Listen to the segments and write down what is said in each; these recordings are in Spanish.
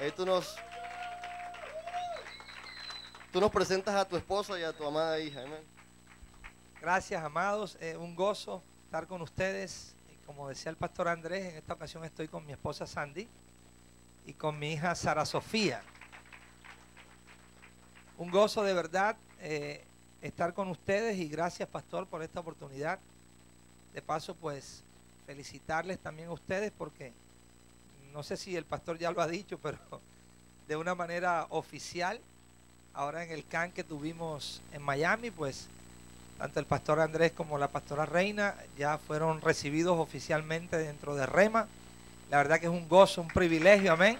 Ahí tú nos presentas a tu esposa y a tu amada hija. Amén. Gracias, amados. Un gozo estar con ustedes. Y como decía el pastor Andrés, en esta ocasión estoy con mi esposa Sandy y con mi hija Sara Sofía. Un gozo de verdad estar con ustedes y gracias, pastor, por esta oportunidad. De paso, pues, felicitarles también a ustedes porque no sé si el pastor ya lo ha dicho, pero de una manera oficial, ahora en el camp que tuvimos en Miami, pues tanto el pastor Andrés como la pastora Reina ya fueron recibidos oficialmente dentro de Rema. La verdad que es un gozo, un privilegio, amén,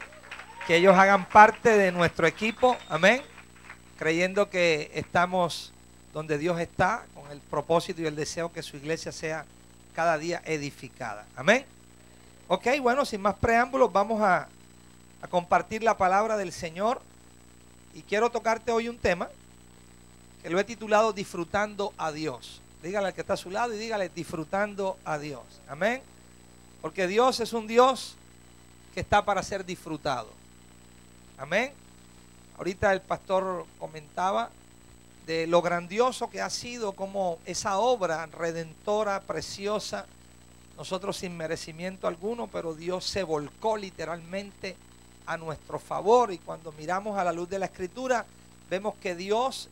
que ellos hagan parte de nuestro equipo, amén, creyendo que estamos donde Dios está, con el propósito y el deseo que su iglesia sea cada día edificada, amén. Ok, bueno, sin más preámbulos, vamos a compartir la palabra del Señor y quiero tocarte hoy un tema que lo he titulado Disfrutando a Dios. Dígale al que está a su lado y dígale disfrutando a Dios, amén, porque Dios es un Dios que está para ser disfrutado, amén. Ahorita el pastor comentaba de lo grandioso que ha sido como esa obra redentora, preciosa, nosotros sin merecimiento alguno, pero Dios se volcó literalmente a nuestro favor y cuando miramos a la luz de la Escritura, vemos que Dios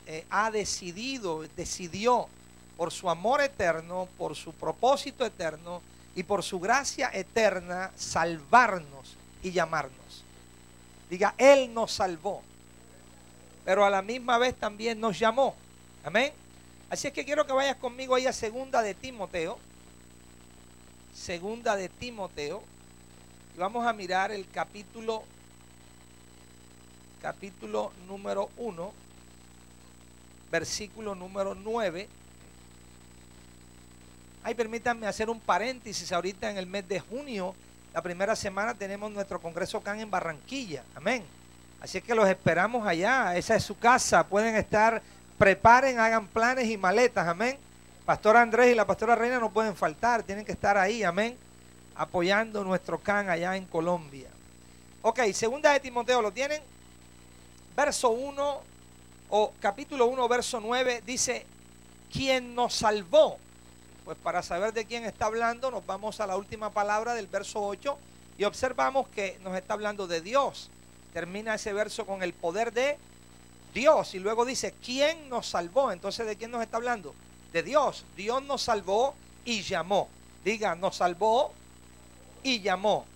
decidió por su amor eterno, por su propósito eterno y por su gracia eterna salvarnos y llamarnos. Diga, Él nos salvó, pero a la misma vez también nos llamó. Amén. Así es que quiero que vayas conmigo ahí a Segunda de Timoteo. Segunda de Timoteo. Y vamos a mirar el capítulo número 1, versículo número 9. Ahí permítanme hacer un paréntesis. Ahorita en el mes de junio, la primera semana, tenemos nuestro Congreso CAN en Barranquilla. Amén. Así es que los esperamos allá. Esa es su casa. Pueden estar, preparen, hagan planes y maletas. Amén. Pastor Andrés y la pastora Reina no pueden faltar. Tienen que estar ahí. Amén. Apoyando nuestro CAN allá en Colombia. Ok, Segunda de Timoteo, ¿lo tienen? Verso 1 o capítulo 1, verso 9 dice, ¿quién nos salvó? Pues para saber de quién está hablando, nos vamos a la última palabra del verso 8 y observamos que nos está hablando de Dios. Termina ese verso con el poder de Dios y luego dice, ¿quién nos salvó? Entonces, ¿de quién nos está hablando? De Dios. Dios nos salvó y llamó. Diga, nos salvó y llamó.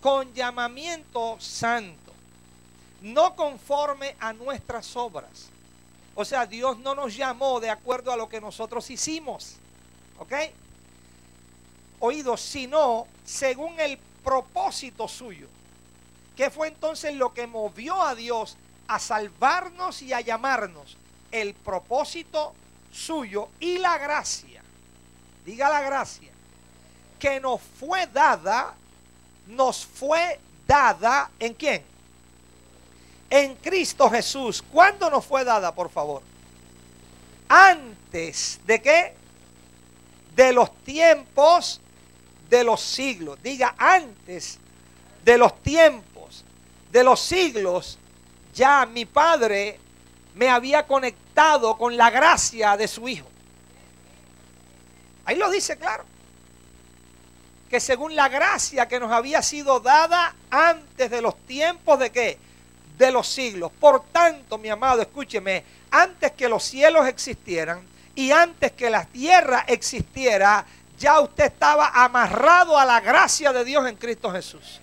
Con llamamiento santo. No conforme a nuestras obras. O sea, Dios no nos llamó de acuerdo a lo que nosotros hicimos. ¿Ok? Oídos, sino según el propósito suyo. ¿Qué fue entonces lo que movió a Dios a salvarnos y a llamarnos? El propósito suyo y la gracia. Diga la gracia. Que nos fue dada ¿en quién? En Cristo Jesús. ¿Cuándo nos fue dada, por favor? Antes de qué? De los tiempos de los siglos. Diga, antes de los tiempos de los siglos, ya mi Padre me había conectado con la gracia de su Hijo. Ahí lo dice claro. Que según la gracia que nos había sido dada antes de los tiempos de qué? De los siglos. Por tanto, mi amado, escúcheme, antes que los cielos existieran y antes que la tierra existiera, ya usted estaba amarrado a la gracia de Dios en Cristo Jesús.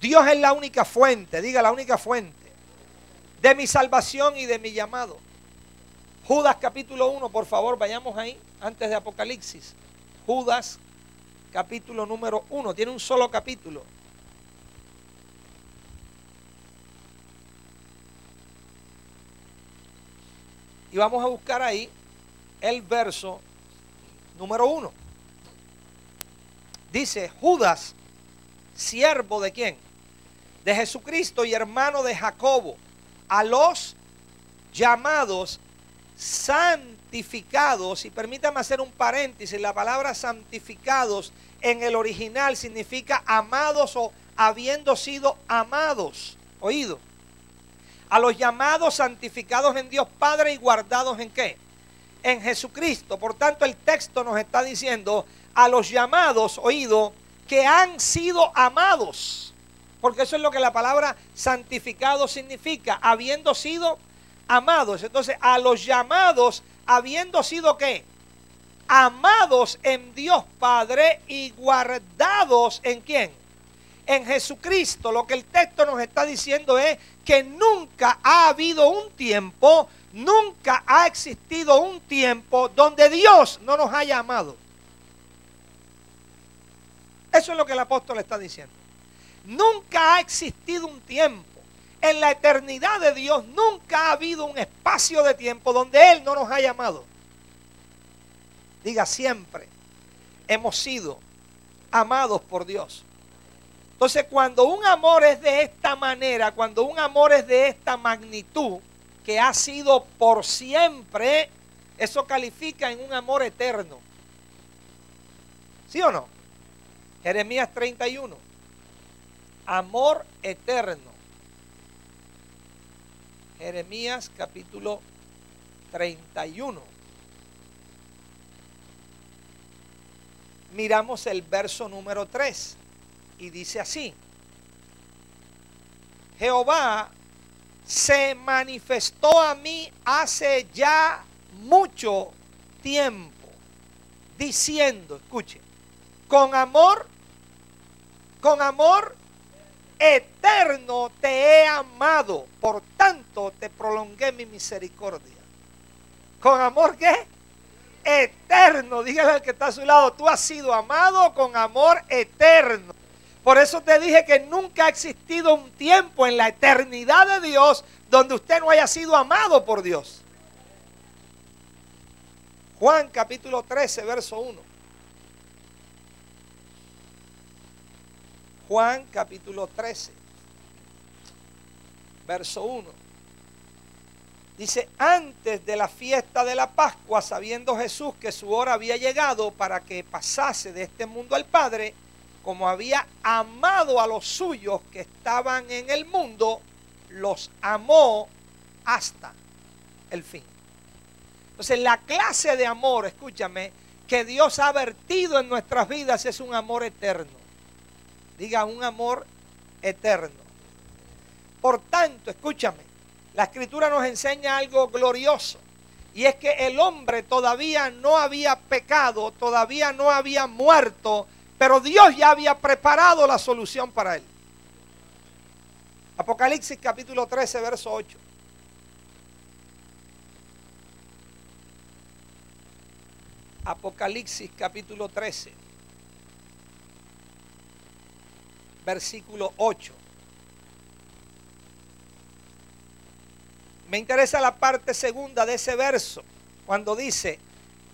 Dios es la única fuente, diga la única fuente de mi salvación y de mi llamado. Judas capítulo 1, por favor, vayamos ahí antes de Apocalipsis. Judas capítulo número 1, tiene un solo capítulo. Y vamos a buscar ahí el verso número 1. Dice, Judas, siervo de quién? De Jesucristo y hermano de Jacobo, a los llamados, santificados, y permítame hacer un paréntesis, la palabra santificados en el original significa amados o habiendo sido amados, oído, a los llamados, santificados en Dios Padre y guardados ¿en qué? En Jesucristo. Por tanto, el texto nos está diciendo a los llamados, oído, que han sido amados, porque eso es lo que la palabra santificado significa, habiendo sido amados. Entonces, a los llamados, habiendo sido ¿qué? Amados en Dios Padre y guardados ¿en quién? En Jesucristo. Lo que el texto nos está diciendo es que nunca ha habido un tiempo, nunca ha existido un tiempo donde Dios no nos haya amado. Eso es lo que el apóstol está diciendo. Nunca ha existido un tiempo. En la eternidad de Dios nunca ha habido un espacio de tiempo donde Él no nos haya amado. Diga, siempre hemos sido amados por Dios. Entonces, cuando un amor es de esta manera, cuando un amor es de esta magnitud, que ha sido por siempre, eso califica en un amor eterno. ¿Sí o no? Jeremías 31. Amor eterno. Jeremías capítulo 31. Miramos el verso número 3 y dice así: Jehová se manifestó a mí hace ya mucho tiempo, diciendo, escuche, con amor eterno te he amado, por tanto te prolongué mi misericordia. ¿Con amor qué? Eterno. Dígale al que está a su lado, tú has sido amado con amor eterno. Por eso te dije que nunca ha existido un tiempo en la eternidad de Dios donde usted no haya sido amado por Dios. Juan capítulo 13, verso 1. Juan capítulo 13, verso 1. Dice, antes de la fiesta de la Pascua, sabiendo Jesús que su hora había llegado para que pasase de este mundo al Padre, como había amado a los suyos que estaban en el mundo, los amó hasta el fin. Entonces, la clase de amor, escúchame, que Dios ha vertido en nuestras vidas es un amor eterno. Diga, un amor eterno. Por tanto, escúchame, la Escritura nos enseña algo glorioso. Y es que el hombre todavía no había pecado, todavía no había muerto, pero Dios ya había preparado la solución para él. Apocalipsis capítulo 13, verso 8. Apocalipsis capítulo 13, versículo 8. Me interesa la parte segunda de ese verso, cuando dice,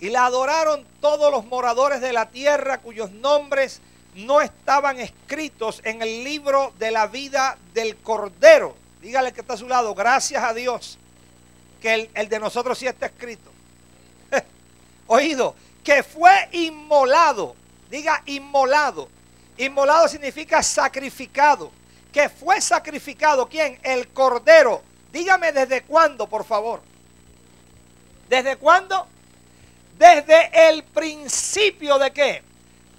y la adoraron todos los moradores de la tierra cuyos nombres no estaban escritos en el libro de la vida del Cordero. Dígale que está a su lado, gracias a Dios, que el de nosotros sí está escrito. Oído, que fue inmolado. Diga inmolado. Inmolado significa sacrificado. Que fue sacrificado, ¿quién? El Cordero. Dígame desde cuándo, por favor. ¿Desde cuándo? Desde el principio de qué?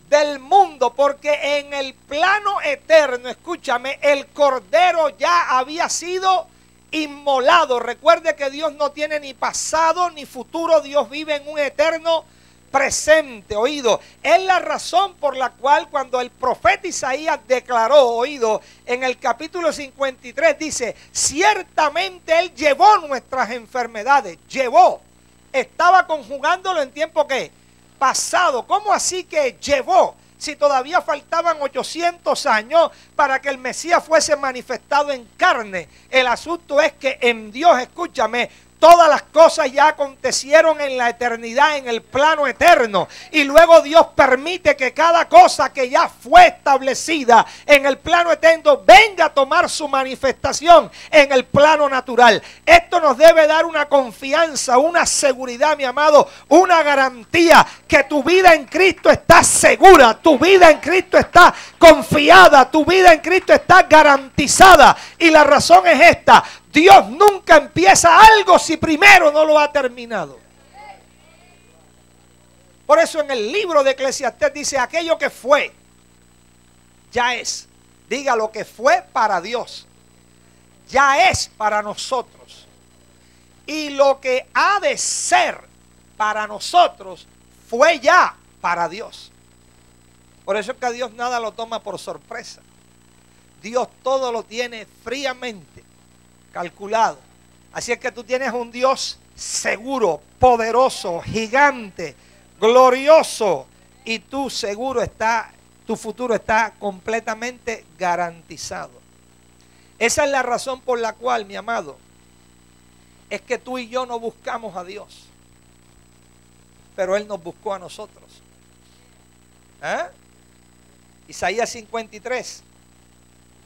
Del mundo, porque en el plano eterno, escúchame, el Cordero ya había sido inmolado. Recuerde que Dios no tiene ni pasado ni futuro, Dios vive en un eterno presente, oído. Es la razón por la cual cuando el profeta Isaías declaró, oído, en el capítulo 53 dice, ciertamente Él llevó nuestras enfermedades, llevó. Estaba conjugándolo en tiempo ¿qué? Pasado. ¿Cómo así que llevó? Si todavía faltaban 800 años para que el Mesías fuese manifestado en carne. El asunto es que en Dios, escúchame, Todas las cosas ya acontecieron en la eternidad, en el plano eterno. Y luego Dios permite que cada cosa que ya fue establecida en el plano eterno venga a tomar su manifestación en el plano natural. Esto nos debe dar una confianza, una seguridad, mi amado, una garantía que tu vida en Cristo está segura, tu vida en Cristo está confiada, tu vida en Cristo está garantizada. Y la razón es esta: Dios nunca empieza algo si primero no lo ha terminado. Por eso en el libro de Eclesiastés dice: aquello que fue, ya es. Diga, lo que fue para Dios, ya es para nosotros. Y lo que ha de ser para nosotros, fue ya para Dios. Por eso es que a Dios nada lo toma por sorpresa. Dios todo lo tiene fríamente calculado. Así es que tú tienes un Dios seguro, poderoso, gigante, glorioso, y tu futuro está completamente garantizado. Esa es la razón por la cual, mi amado, es que tú y yo no buscamos a Dios, pero Él nos buscó a nosotros. Isaías 53.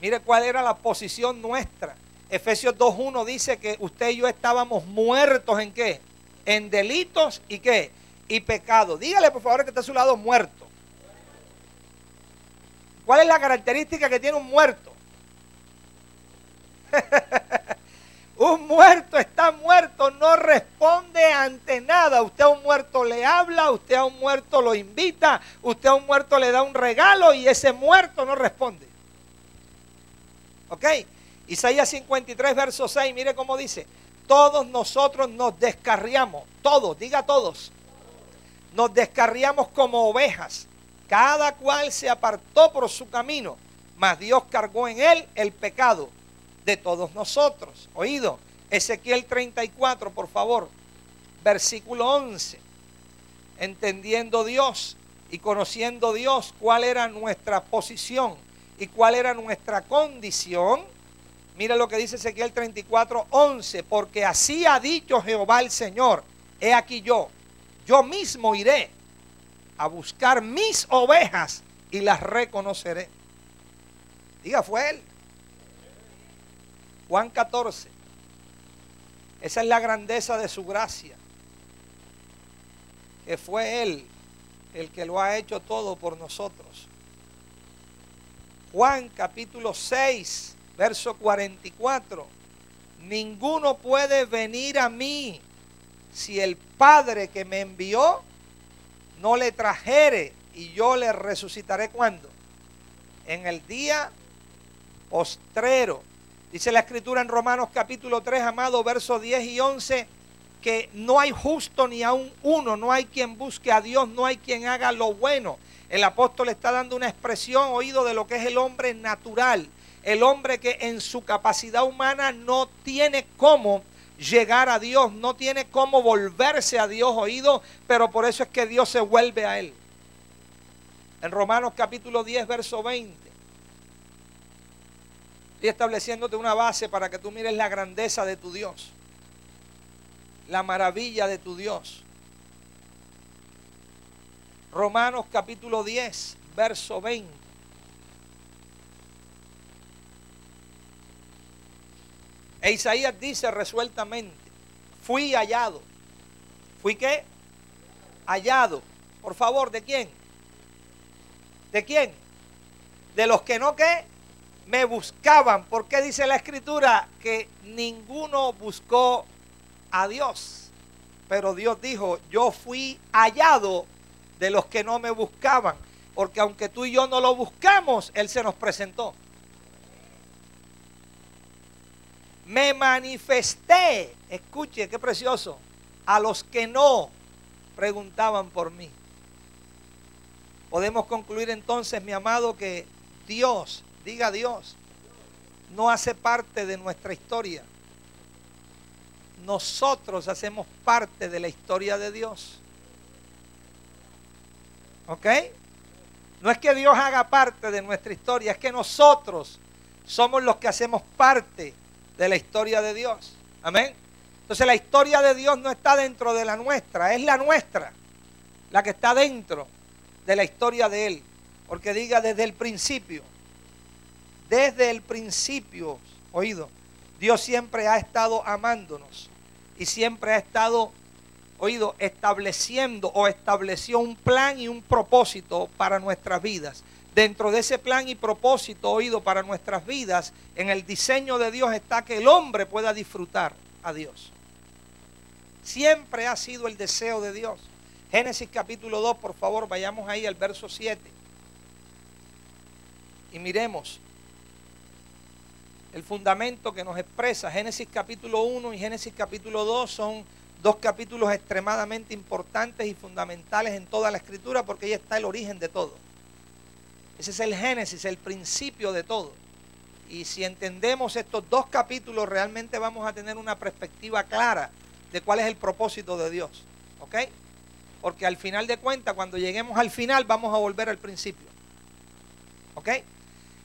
Mire cuál era la posición nuestra. Efesios 2:1 dice que usted y yo estábamos muertos ¿en qué? En delitos y ¿qué? Y pecados. Dígale por favor que está a su lado: muerto. ¿Cuál es la característica que tiene un muerto? Un muerto está muerto, no responde ante nada. Usted a un muerto le habla, usted a un muerto lo invita, usted a un muerto le da un regalo y ese muerto no responde. ¿Ok? Isaías 53, verso 6, mire cómo dice: todos nosotros nos descarriamos, todos, diga todos, nos descarriamos como ovejas, cada cual se apartó por su camino, mas Dios cargó en él el pecado de todos nosotros. Oído, Ezequiel 34, por favor, versículo 11. Entendiendo Dios y conociendo Dios cuál era nuestra posición y cuál era nuestra condición. Mira lo que dice Ezequiel 34, 11. Porque así ha dicho Jehová el Señor: he aquí yo mismo iré a buscar mis ovejas y las reconoceré. Diga, fue Él. Juan 14. Esa es la grandeza de su gracia, que fue Él el que lo ha hecho todo por nosotros. Juan capítulo 6, verso 44. Ninguno puede venir a mí si el Padre que me envió no le trajere, y yo le resucitaré. ¿Cuándo? En el día postrero. Dice la Escritura en Romanos capítulo 3, amado, versos 10 y 11, que no hay justo ni aun uno, no hay quien busque a Dios, no hay quien haga lo bueno. El apóstol está dando una expresión, oído, de lo que es el hombre natural, el hombre que en su capacidad humana no tiene cómo llegar a Dios, no tiene cómo volverse a Dios, oído, pero por eso es que Dios se vuelve a él. En Romanos capítulo 10, verso 20. Estoy estableciéndote una base para que tú mires la grandeza de tu Dios, la maravilla de tu Dios. Romanos capítulo 10, verso 20. E Isaías dice resueltamente: fui hallado. ¿Fui qué? Hallado. Por favor, ¿de quién? ¿De quién? De los que no, ¿qué? Me buscaban. ¿Por qué dice la Escritura que ninguno buscó a Dios? Pero Dios dijo: yo fui hallado de los que no me buscaban. Porque aunque tú y yo no lo buscamos, Él se nos presentó. Me manifesté, escuche qué precioso, a los que no preguntaban por mí. Podemos concluir entonces, mi amado, que Dios, diga Dios, no hace parte de nuestra historia. Nosotros hacemos parte de la historia de Dios. ¿Ok? No es que Dios haga parte de nuestra historia, es que nosotros somos los que hacemos parte de la historia de Dios. Amén. Entonces la historia de Dios no está dentro de la nuestra, es la nuestra, la que está dentro de la historia de Él. Porque diga desde el principio, oído, Dios siempre ha estado amándonos y siempre ha estado, oído, estableciendo o estableció un plan y un propósito para nuestras vidas. Dentro de ese plan y propósito, oído, para nuestras vidas, en el diseño de Dios está que el hombre pueda disfrutar a Dios. Siempre ha sido el deseo de Dios. Génesis capítulo 2, por favor, vayamos ahí al verso 7. Y miremos el fundamento que nos expresa. Génesis capítulo 1 y Génesis capítulo 2 son dos capítulos extremadamente importantes y fundamentales en toda la Escritura, porque ahí está el origen de todo. Ese es el Génesis, el principio de todo. Y si entendemos estos dos capítulos, realmente vamos a tener una perspectiva clara de cuál es el propósito de Dios. ¿Ok? Porque al final de cuentas, cuando lleguemos al final, vamos a volver al principio. ¿Ok?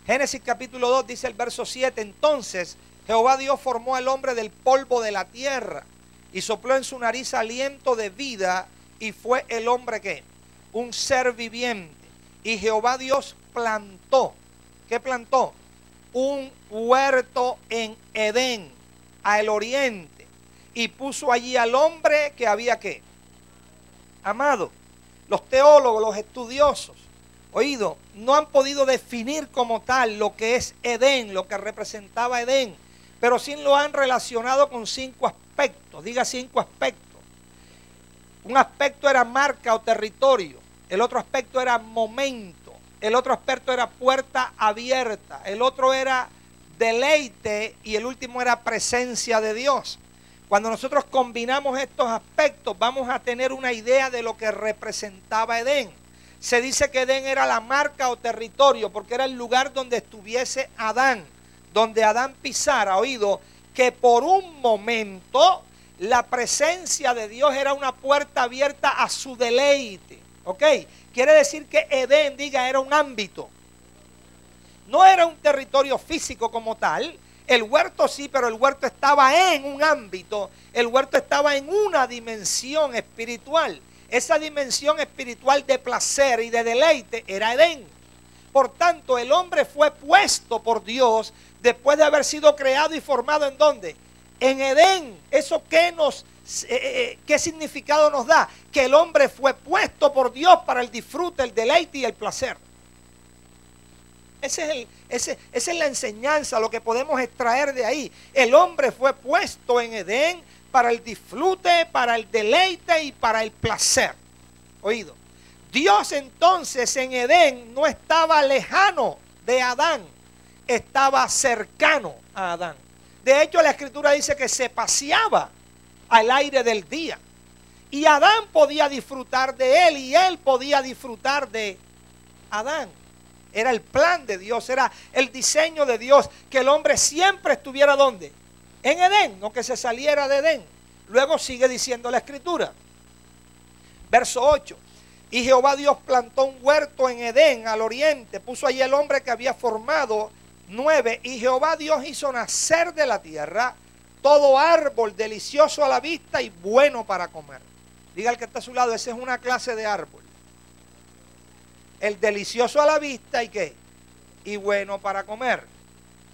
Génesis capítulo 2 dice el verso 7, entonces Jehová Dios formó al hombre del polvo de la tierra y sopló en su nariz aliento de vida y fue el hombre ¿qué? Un ser viviente. Y Jehová Dios plantó, ¿qué plantó? Un huerto en Edén, al oriente, y puso allí al hombre que había ¿qué? Amado. Los teólogos, los estudiosos, oído, no han podido definir como tal lo que es Edén, lo que representaba Edén, pero sí lo han relacionado con 5 aspectos. Diga 5 aspectos. Un aspecto era marca o territorio, el otro aspecto era momento, el otro aspecto era puerta abierta, el otro era deleite y el último era presencia de Dios. Cuando nosotros combinamos estos aspectos, vamos a tener una idea de lo que representaba Edén. Se dice que Edén era la marca o territorio porque era el lugar donde estuviese Adán, donde Adán pisara, oído, que por un momento la presencia de Dios era una puerta abierta a su deleite. ¿Ok? Quiere decir que Edén, diga, era un ámbito. No era un territorio físico como tal. El huerto sí, pero el huerto estaba en un ámbito. El huerto estaba en una dimensión espiritual. Esa dimensión espiritual de placer y de deleite era Edén. Por tanto, el hombre fue puesto por Dios después de haber sido creado y formado ¿en dónde? En Edén. ¿Eso qué significado nos da? Que el hombre fue puesto por Dios para el disfrute, el deleite y el placer. Esa es la enseñanza, lo que podemos extraer de ahí. El hombre fue puesto en Edén para el disfrute, para el deleite y para el placer. Oído. Dios entonces en Edén no estaba lejano de Adán, estaba cercano a Adán. De hecho, la Escritura dice que se paseaba al aire del día. Y Adán podía disfrutar de él y él podía disfrutar de Adán. Era el plan de Dios, era el diseño de Dios, que el hombre siempre estuviera ¿dónde? En Edén, no que se saliera de Edén. Luego sigue diciendo la Escritura. Verso 8. Y Jehová Dios plantó un huerto en Edén al oriente, puso allí el hombre que había formado. 9. Y Jehová Dios hizo nacer de la tierra todo árbol delicioso a la vista y bueno para comer. Diga al que está a su lado, esa es una clase de árbol. El delicioso a la vista y ¿qué? Y bueno para comer.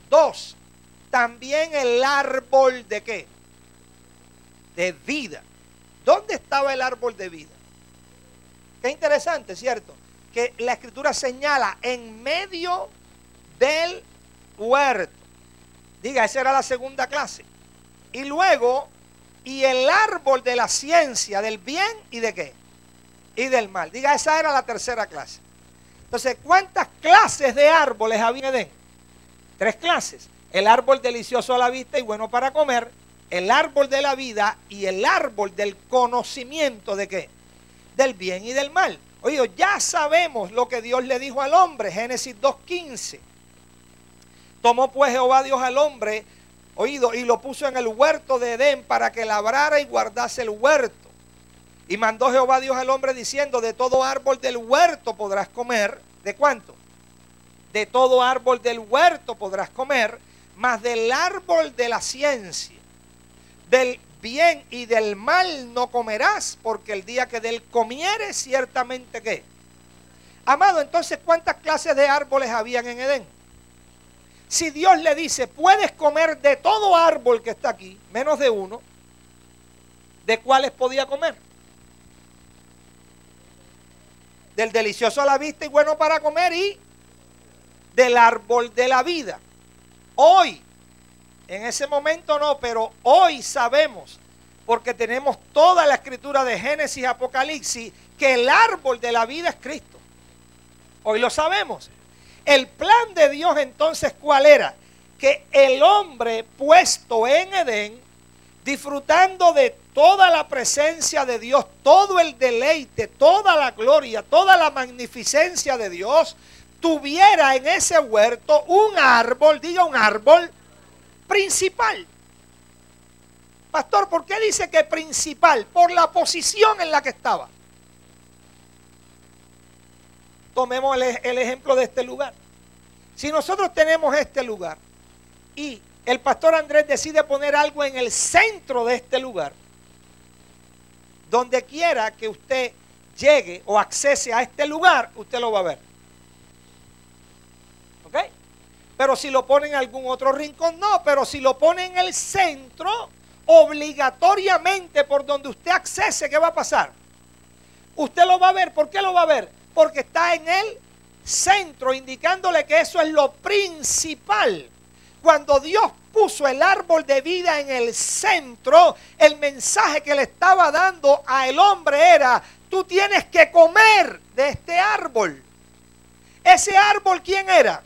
2. También el árbol de ¿qué? De vida. ¿Dónde estaba el árbol de vida? Qué interesante, ¿cierto? Que la Escritura señala en medio del huerto. Diga, esa era la segunda clase. Y luego, y el árbol de la ciencia del bien y de ¿qué? Y del mal. Diga, esa era la tercera clase. Entonces, ¿cuántas clases de árboles había en Edén? 3 clases. El árbol delicioso a la vista y bueno para comer, el árbol de la vida y el árbol del conocimiento de ¿qué? Del bien y del mal. Oye, ya sabemos lo que Dios le dijo al hombre, Génesis 2:15. Tomó pues Jehová Dios al hombre, oído, y lo puso en el huerto de Edén para que labrara y guardase el huerto. Y mandó Jehová Dios al hombre diciendo, de todo árbol del huerto podrás comer. ¿De cuánto? De todo árbol del huerto podrás comer, mas del árbol de la ciencia, del bien y del mal no comerás, porque el día que del comieres, ciertamente ¿qué? Amado, entonces, ¿cuántas clases de árboles habían en Edén? Si Dios le dice, puedes comer de todo árbol que está aquí, menos de uno, ¿de cuáles podía comer? Del delicioso a la vista y bueno para comer y del árbol de la vida. Hoy, en ese momento no, pero hoy sabemos, porque tenemos toda la escritura de Génesis y Apocalipsis, que el árbol de la vida es Cristo. Hoy lo sabemos. El plan de Dios entonces, ¿cuál era? Que el hombre puesto en Edén, disfrutando de toda la presencia de Dios, todo el deleite, toda la gloria, toda la magnificencia de Dios, tuviera en ese huerto un árbol, diga un árbol principal. Pastor, ¿por qué dice que principal? Por la posición en la que estaba. Tomemos el ejemplo de este lugar. Si nosotros tenemos este lugar y el pastor Andrés decide poner algo en el centro de este lugar, donde quiera que usted llegue o accese a este lugar, usted lo va a ver. ¿Ok? Pero si lo pone en algún otro rincón, no. Pero si lo pone en el centro, obligatoriamente por donde usted accese, ¿qué va a pasar? Usted lo va a ver. ¿Por qué lo va a ver? Porque está en el centro, indicándole que eso es lo principal. Cuando Dios puso el árbol de vida en el centro, el mensaje que le estaba dando al hombre era: tú tienes que comer de este árbol. Ese árbol, ¿quién era?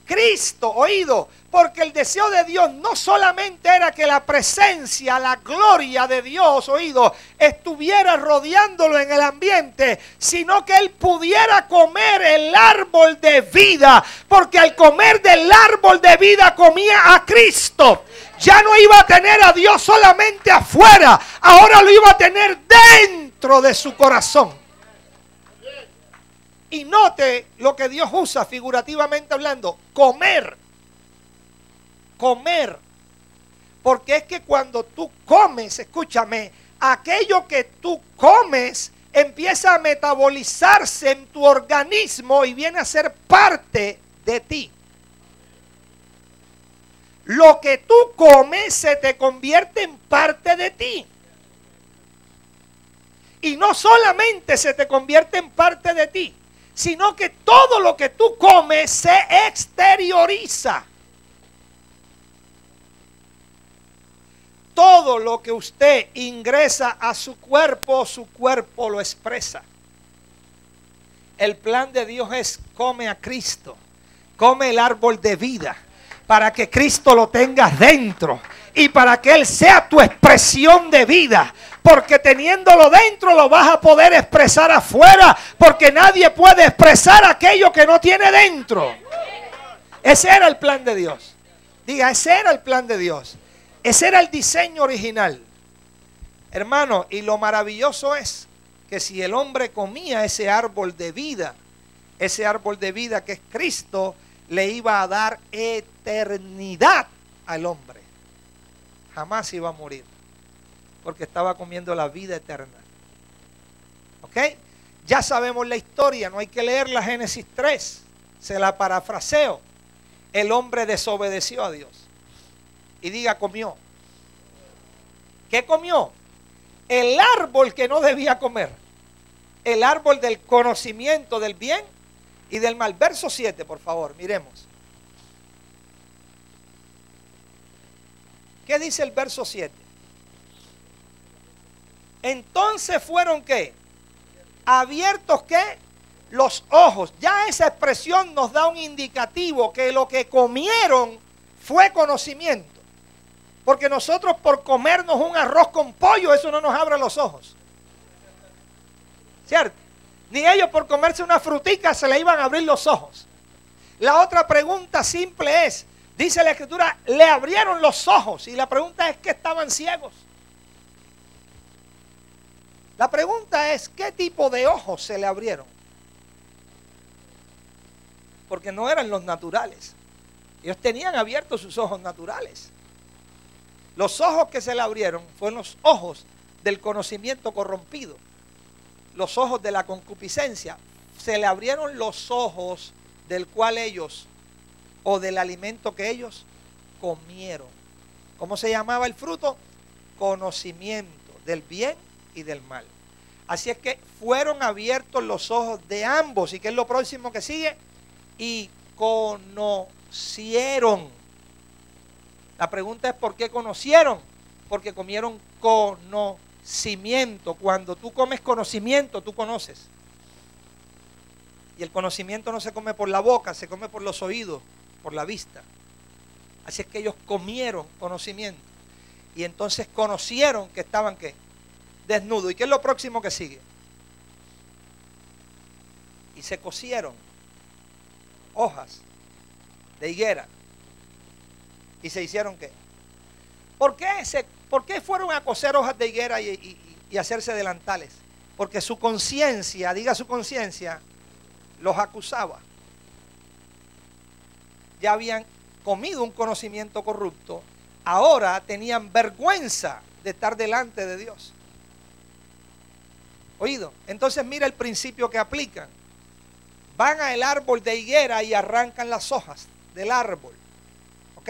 Cristo, oído, porque el deseo de Dios no solamente era que la presencia, la gloria de Dios, oído, estuviera rodeándolo en el ambiente, sino que él pudiera comer el árbol de vida, porque al comer del árbol de vida comía a Cristo. Ya no iba a tener a Dios solamente afuera, ahora lo iba a tener dentro de su corazón. Y note lo que Dios usa figurativamente hablando: comer. Comer. Porque es que cuando tú comes, escúchame, aquello que tú comes empieza a metabolizarse en tu organismo y viene a ser parte de ti. Lo que tú comes se te convierte en parte de ti. Y no solamente se te convierte en parte de ti, sino que todo lo que tú comes se exterioriza. Todo lo que usted ingresa a su cuerpo lo expresa. El plan de Dios es: come a Cristo, come el árbol de vida, para que Cristo lo tengas dentro y para que Él sea tu expresión de vida. Porque teniéndolo dentro lo vas a poder expresar afuera, porque nadie puede expresar aquello que no tiene dentro. Ese era el plan de Dios. Diga, ese era el plan de Dios. Ese era el diseño original. Hermano, y lo maravilloso es que si el hombre comía ese árbol de vida que es Cristo, le iba a dar eternidad al hombre. Jamás iba a morir, porque estaba comiendo la vida eterna. ¿Ok? Ya sabemos la historia, no hay que leer la Génesis 3. Se la parafraseo. El hombre desobedeció a Dios. Y diga, comió. ¿Qué comió? El árbol que no debía comer. El árbol del conocimiento del bien y del mal. Verso 7, por favor, miremos. ¿Qué dice el verso 7? Entonces fueron ¿qué? Abiertos ¿qué? Los ojos. Ya esa expresión nos da un indicativo que lo que comieron fue conocimiento. Porque nosotros por comernos un arroz con pollo, eso no nos abre los ojos. ¿Cierto? Ni ellos por comerse una frutica se le iban a abrir los ojos. La otra pregunta simple es, dice la Escritura, le abrieron los ojos. Y la pregunta es, ¿qué estaban ciegos? La pregunta es, ¿qué tipo de ojos se le abrieron? Porque no eran los naturales. Ellos tenían abiertos sus ojos naturales. Los ojos que se le abrieron fueron los ojos del conocimiento corrompido, los ojos de la concupiscencia. Se le abrieron los ojos del cual ellos, o del alimento que ellos comieron. ¿Cómo se llamaba el fruto? Conocimiento del bien y del mal. Así es que fueron abiertos los ojos de ambos. ¿Y qué es lo próximo que sigue? Y conocieron. La pregunta es ¿por qué conocieron? Porque comieron conocimiento. Cuando tú comes conocimiento, tú conoces. Y el conocimiento no se come por la boca, se come por los oídos, por la vista. Así es que ellos comieron conocimiento. Y entonces conocieron que estaban ¿qué? Desnudos. ¿Y qué es lo próximo que sigue? Y se cosieron hojas de higuera. ¿Y se hicieron qué? ¿Por qué fueron a coser hojas de higuera y hacerse delantales? Porque su conciencia, diga su conciencia, los acusaba. Ya habían comido un conocimiento corrupto, ahora tenían vergüenza de estar delante de Dios. ¿Oído? Entonces mira el principio que aplican. Van al árbol de higuera y arrancan las hojas del árbol. ¿Ok?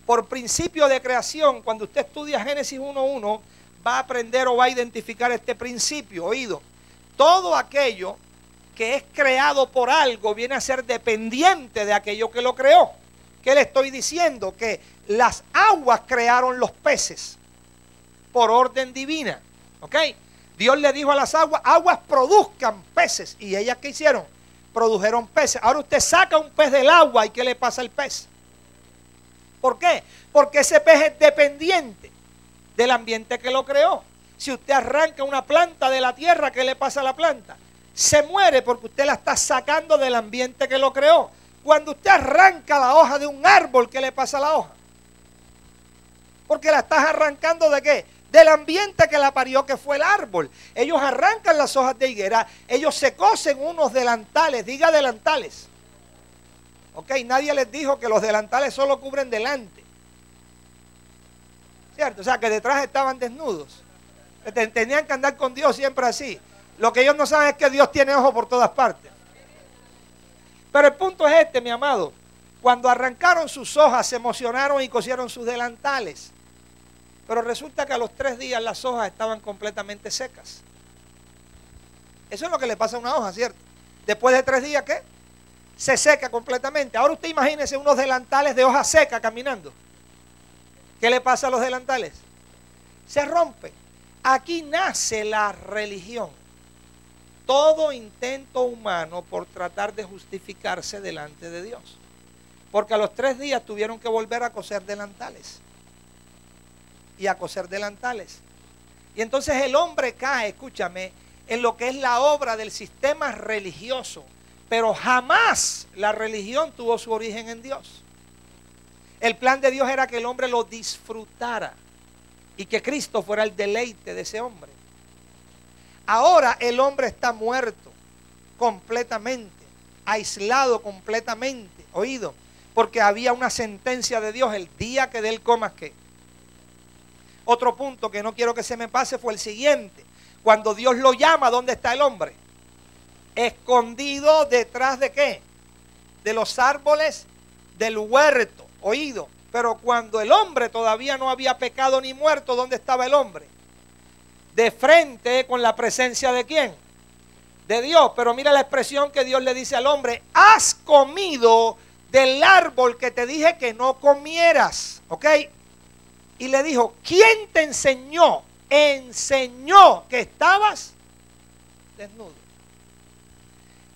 Por principio de creación, cuando usted estudia Génesis 1:1, va a aprender o va a identificar este principio. ¿Oído? Todo aquello que es creado por algo viene a ser dependiente de aquello que lo creó. ¿Qué le estoy diciendo? Que las aguas crearon los peces por orden divina. ¿Ok? Dios le dijo a las aguas produzcan peces. ¿Y ellas qué hicieron? Produjeron peces. Ahora usted saca un pez del agua y ¿qué le pasa al pez? ¿Por qué? Porque ese pez es dependiente del ambiente que lo creó. Si usted arranca una planta de la tierra, ¿qué le pasa a la planta? Se muere porque usted la está sacando del ambiente que lo creó. Cuando usted arranca la hoja de un árbol, ¿qué le pasa a la hoja? Porque la estás arrancando ¿de qué? Del ambiente que la parió, que fue el árbol. Ellos arrancan las hojas de higuera, ellos se cosen unos delantales, diga delantales. Ok, nadie les dijo que los delantales solo cubren delante. ¿Cierto? O sea, que detrás estaban desnudos. Tenían que andar con Dios siempre así. Lo que ellos no saben es que Dios tiene ojos por todas partes. Pero el punto es este, mi amado. Cuando arrancaron sus hojas, se emocionaron y cosieron sus delantales. Pero resulta que a los 3 días las hojas estaban completamente secas. Eso es lo que le pasa a una hoja, ¿cierto? Después de 3 días, ¿qué? Se seca completamente. Ahora usted imagínese unos delantales de hoja seca caminando. ¿Qué le pasa a los delantales? Se rompen. Aquí nace la religión. Todo intento humano por tratar de justificarse delante de Dios. Porque a los 3 días tuvieron que volver a coser delantales. Y a coser delantales. Y entonces el hombre cae, escúchame, en lo que es la obra del sistema religioso. Pero jamás la religión tuvo su origen en Dios. El plan de Dios era que el hombre lo disfrutara. Y que Cristo fuera el deleite de ese hombre. Ahora el hombre está muerto completamente, aislado completamente, oído, porque había una sentencia de Dios: el día que de él comas, ¿qué? Otro punto que no quiero que se me pase fue el siguiente: cuando Dios lo llama, ¿dónde está el hombre? Escondido detrás de ¿qué? De los árboles del huerto, oído. Pero cuando el hombre todavía no había pecado ni muerto, ¿dónde estaba el hombre? De frente con la presencia ¿de quién? De Dios. Pero mira la expresión que Dios le dice al hombre: has comido del árbol que te dije que no comieras. ¿Ok? Y le dijo: ¿quién te enseñó? Enseñó que estabas desnudo.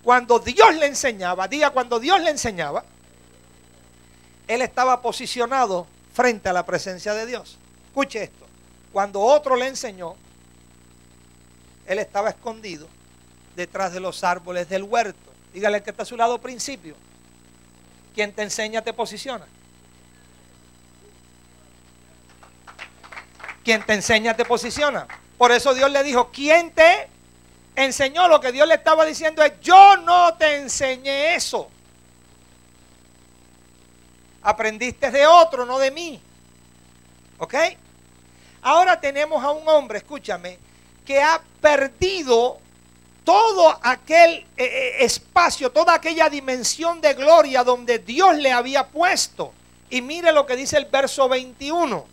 Cuando Dios le enseñaba, diga, cuando Dios le enseñaba, él estaba posicionado frente a la presencia de Dios. Escuche esto: cuando otro le enseñó, él estaba escondido detrás de los árboles del huerto. Dígale al que está a su lado: principio. Quien te enseña te posiciona. Quien te enseña te posiciona. Por eso Dios le dijo: ¿quién te enseñó? Lo que Dios le estaba diciendo es: yo no te enseñé eso. Aprendiste de otro, no de mí. ¿Ok? Ahora tenemos a un hombre, escúchame, que ha perdido todo aquel espacio, toda aquella dimensión de gloria donde Dios le había puesto. Y mire lo que dice el verso 21.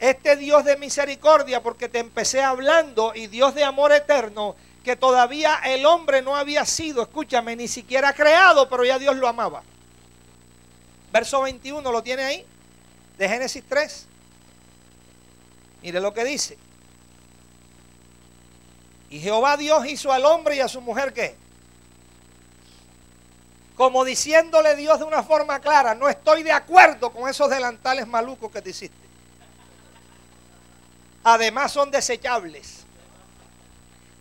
Este Dios de misericordia, porque te empecé hablando, y Dios de amor eterno, que todavía el hombre no había sido, escúchame, ni siquiera creado, pero ya Dios lo amaba. Verso 21, ¿lo tiene ahí? De Génesis 3. Mire lo que dice. Y Jehová Dios hizo al hombre y a su mujer, ¿qué? Como diciéndole Dios de una forma clara, no estoy de acuerdo con esos delantales malucos que te hiciste. Además son desechables.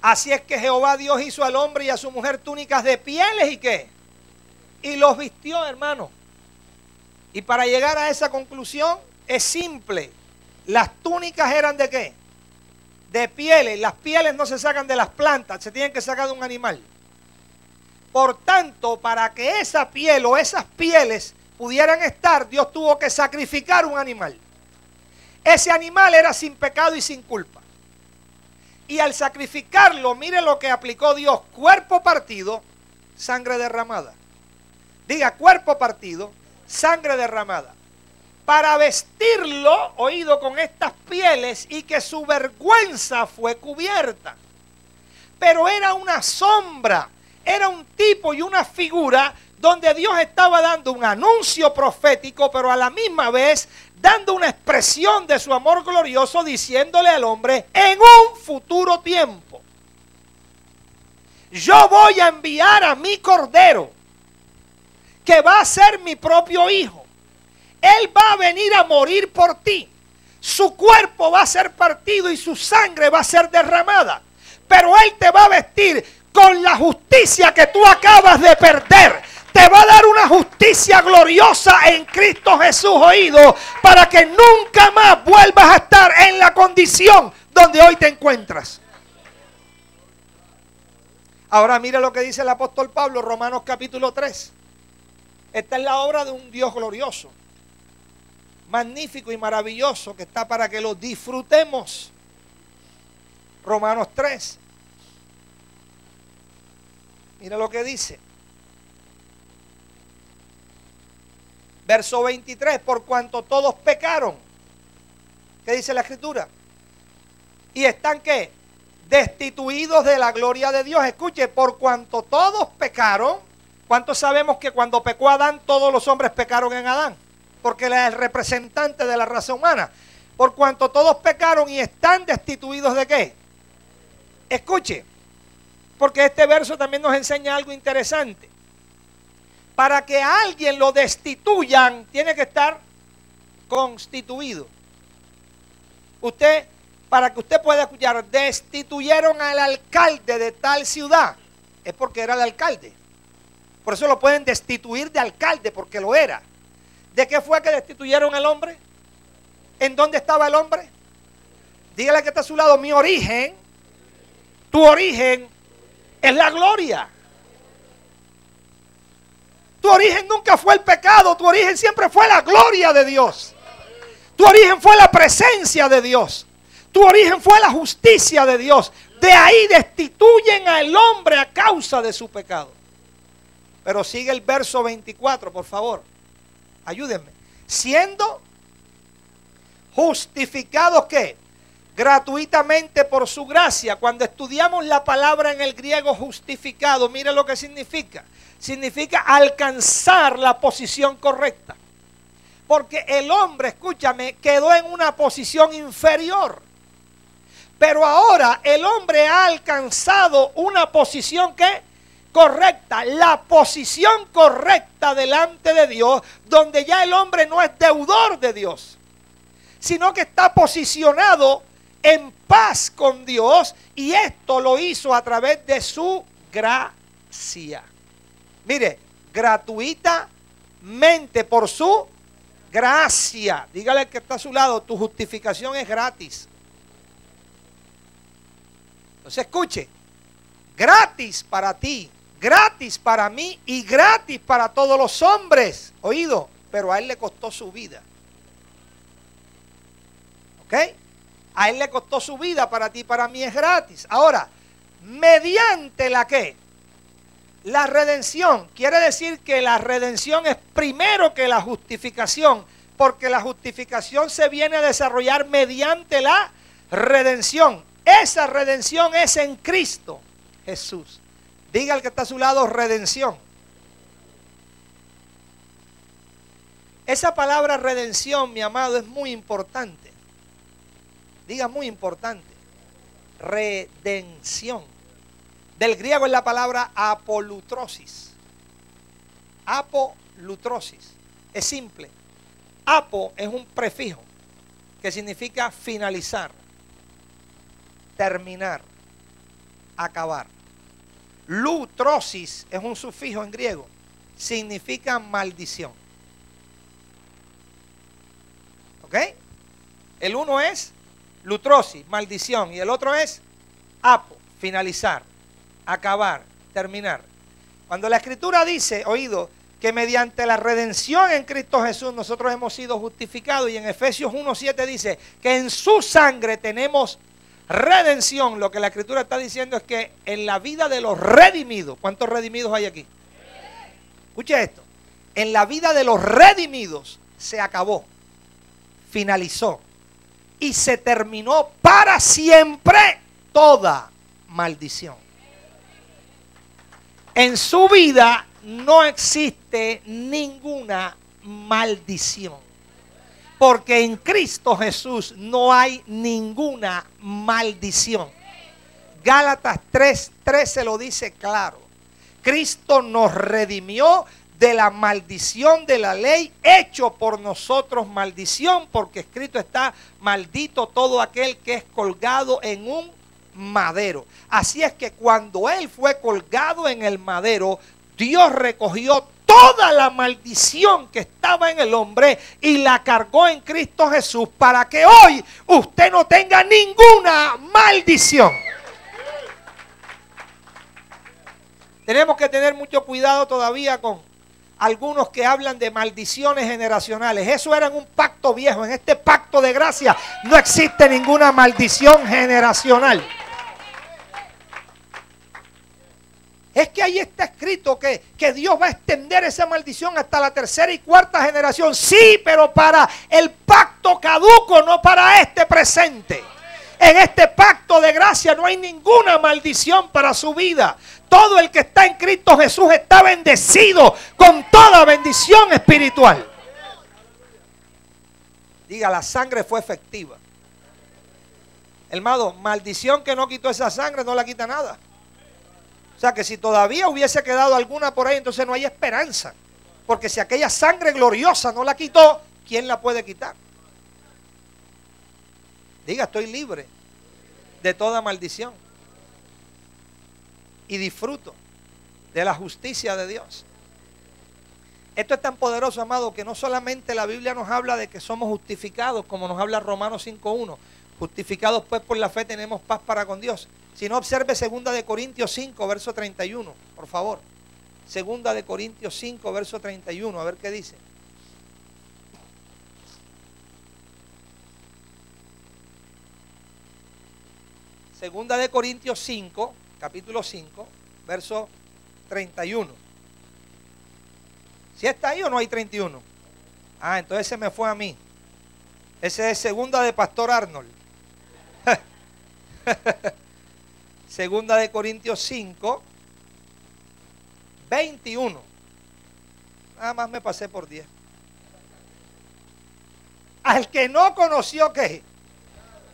Así es que Jehová Dios hizo al hombre y a su mujer túnicas de pieles y ¿qué? Y los vistió, hermano. Y para llegar a esa conclusión es simple. Las túnicas eran ¿de qué? De pieles. Las pieles no se sacan de las plantas, se tienen que sacar de un animal. Por tanto, para que esa piel o esas pieles pudieran estar, Dios tuvo que sacrificar un animal. Ese animal era sin pecado y sin culpa. Y al sacrificarlo, mire lo que aplicó Dios: cuerpo partido, sangre derramada. Diga, cuerpo partido, sangre derramada. Para vestirlo, oído, con estas pieles, y que su vergüenza fue cubierta. Pero era una sombra, era un tipo y una figura donde Dios estaba dando un anuncio profético, pero a la misma vez dando una expresión de su amor glorioso, diciéndole al hombre: en un futuro tiempo, yo voy a enviar a mi cordero, que va a ser mi propio hijo. Él va a venir a morir por ti. Su cuerpo va a ser partido y su sangre va a ser derramada. Pero Él te va a vestir con la justicia que tú acabas de perder. Te va a dar una justicia gloriosa en Cristo Jesús, oído, para que nunca más vuelvas a estar en la condición donde hoy te encuentras. Ahora mire lo que dice el apóstol Pablo, Romanos capítulo 3. Esta es la obra de un Dios glorioso, magnífico y maravilloso, que está para que lo disfrutemos. Romanos 3. Mira lo que dice. Verso 23. Por cuanto todos pecaron. ¿Qué dice la Escritura? Y están ¿qué? Destituidos de la gloria de Dios. Escuche, por cuanto todos pecaron. ¿Cuántos sabemos que cuando pecó Adán, todos los hombres pecaron en Adán? Porque él es el representante de la raza humana. Por cuanto todos pecaron y están destituidos ¿de qué? Escuche, porque este verso también nos enseña algo interesante. Para que a alguien lo destituyan, tiene que estar constituido. Para que usted pueda escuchar, destituyeron al alcalde de tal ciudad, es porque era el alcalde. Por eso lo pueden destituir de alcalde, porque lo era. ¿De qué fue que destituyeron al hombre? ¿En dónde estaba el hombre? Dígale que está a su lado: mi origen, tu origen es la gloria. Tu origen nunca fue el pecado, tu origen siempre fue la gloria de Dios. Tu origen fue la presencia de Dios. Tu origen fue la justicia de Dios. De ahí destituyen al hombre a causa de su pecado. Pero sigue el verso 24, por favor. Ayúdenme. Siendo justificados, ¿qué? Gratuitamente por su gracia. Cuando estudiamos la palabra en el griego justificado, mire lo que significa. Significa alcanzar la posición correcta. Porque el hombre, escúchame, quedó en una posición inferior. Pero ahora el hombre ha alcanzado una posición que correcta, la posición correcta delante de Dios, donde ya el hombre no es deudor de Dios, sino que está posicionado en paz con Dios, y esto lo hizo a través de su gracia. Mire, gratuitamente por su gracia. Dígale al que está a su lado: tu justificación es gratis. Entonces escuche, gratis para ti, gratis para mí y gratis para todos los hombres. Oído, pero a él le costó su vida. ¿Ok? A Él le costó su vida, para ti y para mí es gratis. Ahora, ¿mediante la qué? La redención. Quiere decir que la redención es primero que la justificación, porque la justificación se viene a desarrollar mediante la redención. Esa redención es en Cristo Jesús. Diga al que está a su lado, redención. Esa palabra redención, mi amado, es muy importante. Diga muy importante. Redención. Del griego es la palabra apolutrosis. Apolutrosis. Es simple. Apo es un prefijo que significa finalizar, terminar, acabar. Lutrosis es un sufijo en griego. Significa maldición. ¿Ok? El uno es lutrosis, maldición, y el otro es apo, finalizar, acabar, terminar. Cuando la Escritura dice, oído, que mediante la redención en Cristo Jesús nosotros hemos sido justificados, y en Efesios 1:7 dice que en su sangre tenemos redención, lo que la Escritura está diciendo es que en la vida de los redimidos, ¿cuántos redimidos hay aquí? Escuche esto, en la vida de los redimidos se acabó, finalizó y se terminó para siempre toda maldición. En su vida no existe ninguna maldición, porque en Cristo Jesús no hay ninguna maldición. Gálatas 3:13 lo dice claro. Cristo nos redimió de la maldición de la ley, hecho por nosotros maldición, porque escrito está: maldito todo aquel que es colgado en un madero. Así es que cuando Él fue colgado en el madero, Dios recogió toda la maldición que estaba en el hombre y la cargó en Cristo Jesús, para que hoy usted no tenga ninguna maldición. Tenemos que tener mucho cuidado todavía con algunos que hablan de maldiciones generacionales. Eso era en un pacto viejo. En este pacto de gracia no existe ninguna maldición generacional. Es que ahí está escrito que Dios va a extender esa maldición hasta la tercera y cuarta generación. Sí, pero para el pacto caduco, no para este presente. En este pacto de gracia no hay ninguna maldición para su vida. Todo el que está en Cristo Jesús está bendecido con toda bendición espiritual. Diga, la sangre fue efectiva. Hermano, maldición que no quitó esa sangre no la quita nada. O sea que si todavía hubiese quedado alguna por ahí, entonces no hay esperanza. Porque si aquella sangre gloriosa no la quitó, ¿quién la puede quitar? Diga, estoy libre de toda maldición. Y disfruto de la justicia de Dios. Esto es tan poderoso, amado, que no solamente la Biblia nos habla de que somos justificados, como nos habla Romanos 5:1. Justificados pues por la fe tenemos paz para con Dios. Si no, observe 2 de Corintios 5, verso 31, por favor. 2 de Corintios 5, verso 31, a ver qué dice. Segunda de Corintios 5, capítulo 5, verso 31. ¿Sí está ahí o no hay 31? Ah, entonces se me fue a mí. Ese es segunda de Pastor Arnold. Segunda de Corintios 5, 21. Nada más me pasé por 10. Al que no conoció, ¿qué?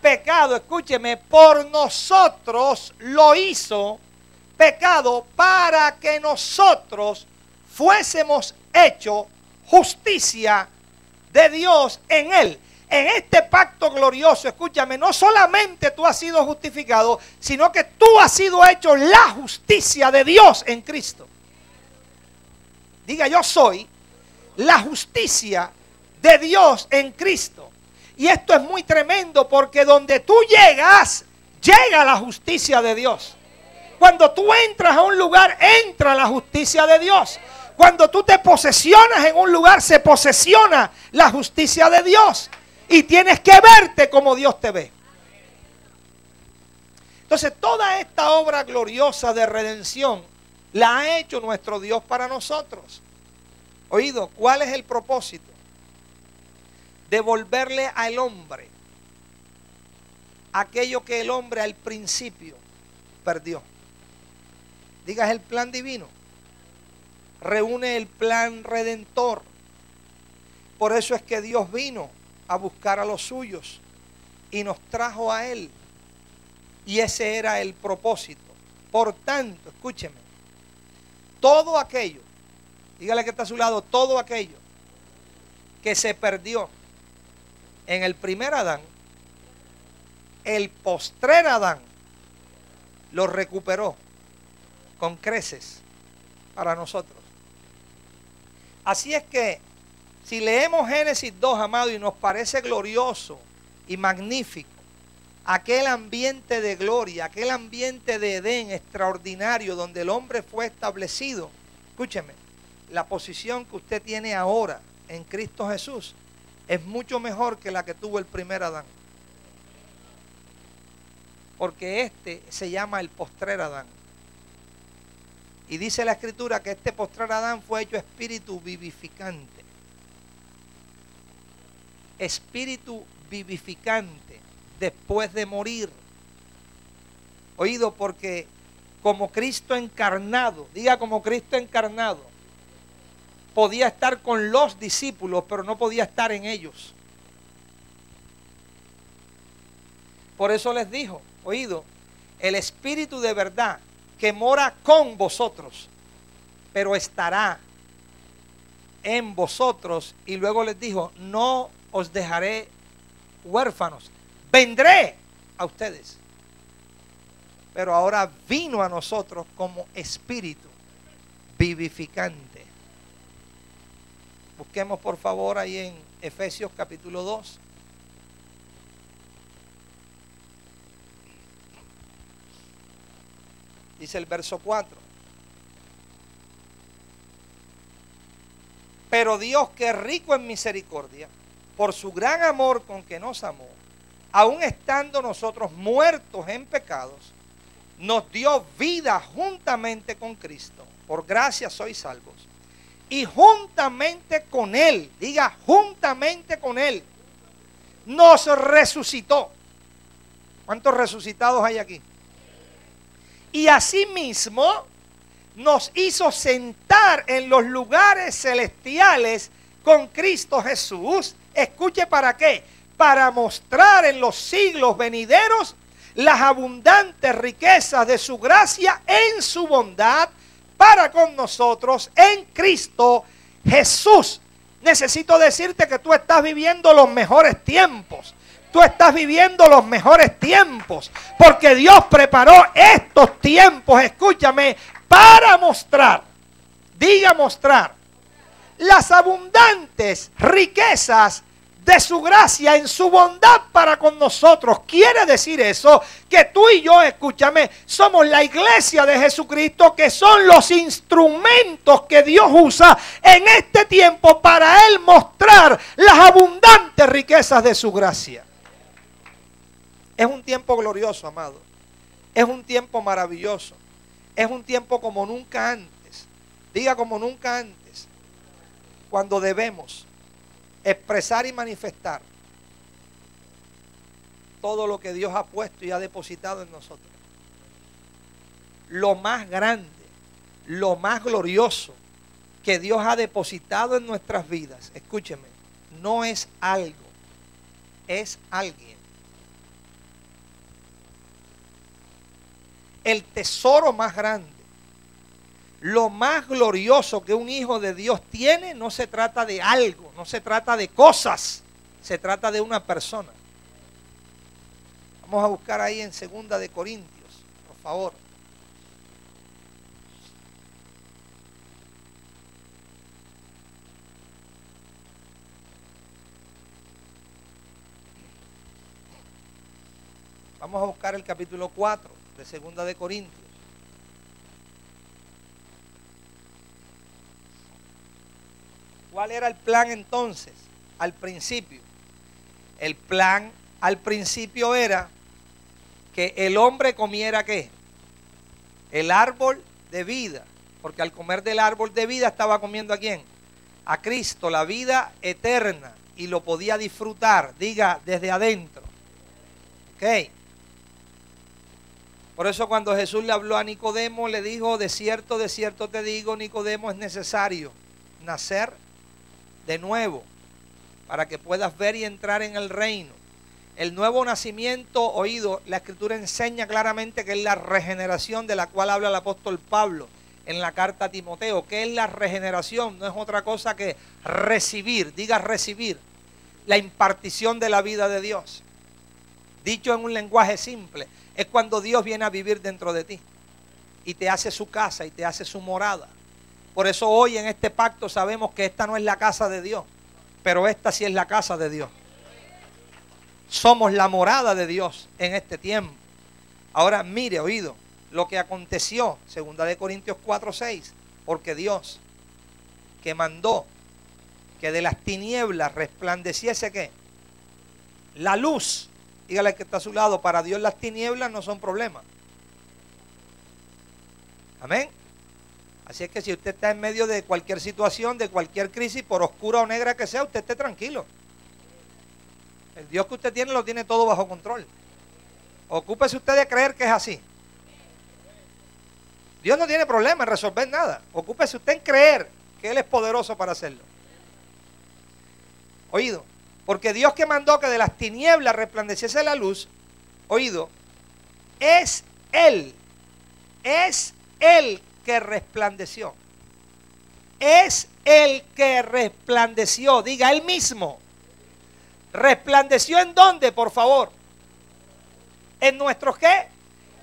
Pecado, escúcheme, por nosotros lo hizo pecado, para que nosotros fuésemos hechos justicia de Dios en él. En este pacto glorioso, escúchame, no solamente tú has sido justificado, sino que tú has sido hecho la justicia de Dios en Cristo. Diga, yo soy la justicia de Dios en Cristo. Y esto es muy tremendo, porque donde tú llegas, llega la justicia de Dios. Cuando tú entras a un lugar, entra la justicia de Dios. Cuando tú te posesionas en un lugar, se posesiona la justicia de Dios. Y tienes que verte como Dios te ve. Entonces toda esta obra gloriosa de redención la ha hecho nuestro Dios para nosotros. Oído, ¿cuál es el propósito? Devolverle al hombre aquello que el hombre al principio perdió. Diga, es el plan divino. Reúne el plan redentor. Por eso es que Dios vino a buscar a los suyos y nos trajo a Él. Y ese era el propósito. Por tanto, escúcheme, todo aquello, dígale que está a su lado, todo aquello que se perdió en el primer Adán, el postrer Adán lo recuperó con creces para nosotros. Así es que si leemos Génesis 2, amado, y nos parece glorioso y magnífico, aquel ambiente de gloria, aquel ambiente de Edén extraordinario donde el hombre fue establecido, escúcheme, la posición que usted tiene ahora en Cristo Jesús es mucho mejor que la que tuvo el primer Adán. Porque este se llama el postrer Adán. Y dice la Escritura que este postrer Adán fue hecho espíritu vivificante. Espíritu vivificante después de morir. Oído, porque como Cristo encarnado, diga como Cristo encarnado, podía estar con los discípulos, pero no podía estar en ellos. Por eso les dijo, oído, el Espíritu de verdad que mora con vosotros, pero estará en vosotros. Y luego les dijo, no os dejaré huérfanos, vendré a ustedes. Pero ahora vino a nosotros como Espíritu vivificante. Busquemos por favor ahí en Efesios capítulo 2. Dice el verso 4. Pero Dios, que es rico en misericordia, por su gran amor con que nos amó, aun estando nosotros muertos en pecados, nos dio vida juntamente con Cristo. Por gracia sois salvos. Y juntamente con Él, diga juntamente con Él, nos resucitó. ¿Cuántos resucitados hay aquí? Y asimismo nos hizo sentar en los lugares celestiales con Cristo Jesús. Escuche, ¿para qué? Para mostrar en los siglos venideros las abundantes riquezas de su gracia en su bondad para con nosotros en Cristo Jesús. Necesito decirte que tú estás viviendo los mejores tiempos. Tú estás viviendo los mejores tiempos, porque Dios preparó estos tiempos, escúchame, para mostrar, diga mostrar, las abundantes riquezas de su gracia en su bondad para con nosotros. Quiere decir eso que tú y yo, escúchame, somos la iglesia de Jesucristo, que son los instrumentos que Dios usa en este tiempo para Él mostrar las abundantes riquezas de su gracia. Es un tiempo glorioso, amado. Es un tiempo maravilloso. Es un tiempo como nunca antes. Diga como nunca antes. Cuando debemos expresar y manifestar todo lo que Dios ha puesto y ha depositado en nosotros. Lo más grande, lo más glorioso que Dios ha depositado en nuestras vidas, escúcheme, no es algo, es alguien. El tesoro más grande, lo más glorioso que un hijo de Dios tiene, no se trata de algo, no se trata de cosas, se trata de una persona. Vamos a buscar ahí en 2 de Corintios, por favor. Vamos a buscar el capítulo 4 de 2 de Corintios. ¿Cuál era el plan entonces? Al principio. El plan al principio era que el hombre comiera ¿qué? El árbol de vida. Porque al comer del árbol de vida estaba comiendo ¿a quién? A Cristo, la vida eterna. Y lo podía disfrutar, diga, desde adentro. ¿Ok? Por eso cuando Jesús le habló a Nicodemo, le dijo, de cierto te digo, Nicodemo, es necesario nacer de nuevo para que puedas ver y entrar en el reino. El nuevo nacimiento, oído, la Escritura enseña claramente que es la regeneración de la cual habla el apóstol Pablo en la carta a Timoteo. ¿Qué es la regeneración? No es otra cosa que recibir, diga recibir, la impartición de la vida de Dios. Dicho en un lenguaje simple, es cuando Dios viene a vivir dentro de ti y te hace su casa y te hace su morada. Por eso hoy en este pacto sabemos que esta no es la casa de Dios, pero esta sí es la casa de Dios. Somos la morada de Dios en este tiempo. Ahora mire, oído, lo que aconteció, 2 Corintios 4:6, porque Dios que mandó que de las tinieblas resplandeciese ¿qué? La luz. Dígale que está a su lado, para Dios las tinieblas no son problema. Amén. Así es que si usted está en medio de cualquier situación, de cualquier crisis, por oscura o negra que sea, usted esté tranquilo. El Dios que usted tiene lo tiene todo bajo control. Ocúpese usted de creer que es así. Dios no tiene problema en resolver nada. Ocúpese usted en creer que Él es poderoso para hacerlo. Oído, porque Dios que mandó que de las tinieblas resplandeciese la luz, oído, es Él que resplandeció. Es el que resplandeció, diga Él mismo. ¿Resplandeció en dónde, por favor? ¿En nuestros qué?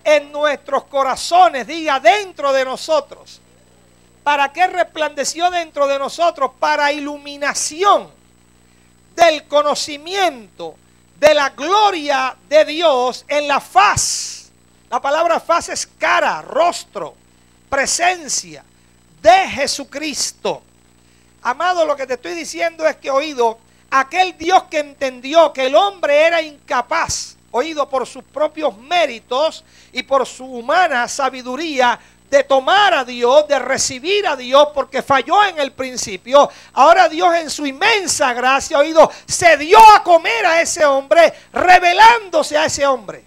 En nuestros corazones, diga dentro de nosotros. ¿Para qué resplandeció dentro de nosotros? Para iluminación del conocimiento de la gloria de Dios en la faz. La palabra faz es cara, rostro, presencia de Jesucristo. Amado, lo que te estoy diciendo es que, oído, aquel Dios que entendió que el hombre era incapaz, oído, por sus propios méritos y por su humana sabiduría, de tomar a Dios, de recibir a Dios, porque falló en el principio. Ahora Dios en su inmensa gracia, oído, se dio a comer a ese hombre, revelándose a ese hombre.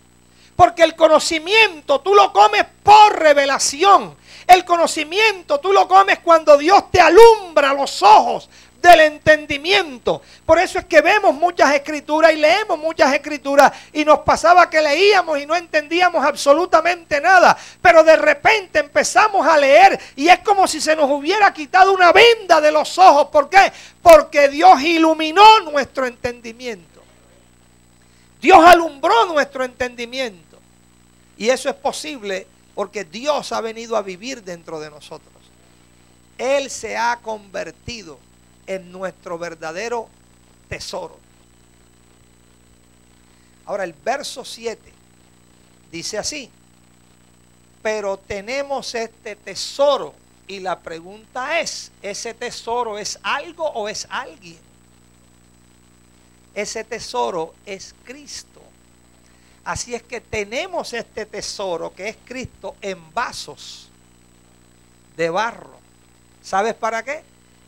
Porque el conocimiento tú lo comes por revelación. El conocimiento tú lo comes cuando Dios te alumbra los ojos del entendimiento. Por eso es que vemos muchas escrituras y leemos muchas escrituras y nos pasaba que leíamos y no entendíamos absolutamente nada, pero de repente empezamos a leer y es como si se nos hubiera quitado una venda de los ojos. ¿Por qué? Porque Dios iluminó nuestro entendimiento. Dios alumbró nuestro entendimiento. Y eso es posible porque Dios ha venido a vivir dentro de nosotros. Él se ha convertido en nuestro verdadero tesoro. Ahora el verso 7 dice así: pero tenemos este tesoro. Y la pregunta es, ¿ese tesoro es algo o es alguien? Ese tesoro es Cristo. Así es que tenemos este tesoro que es Cristo en vasos de barro. ¿Sabes para qué?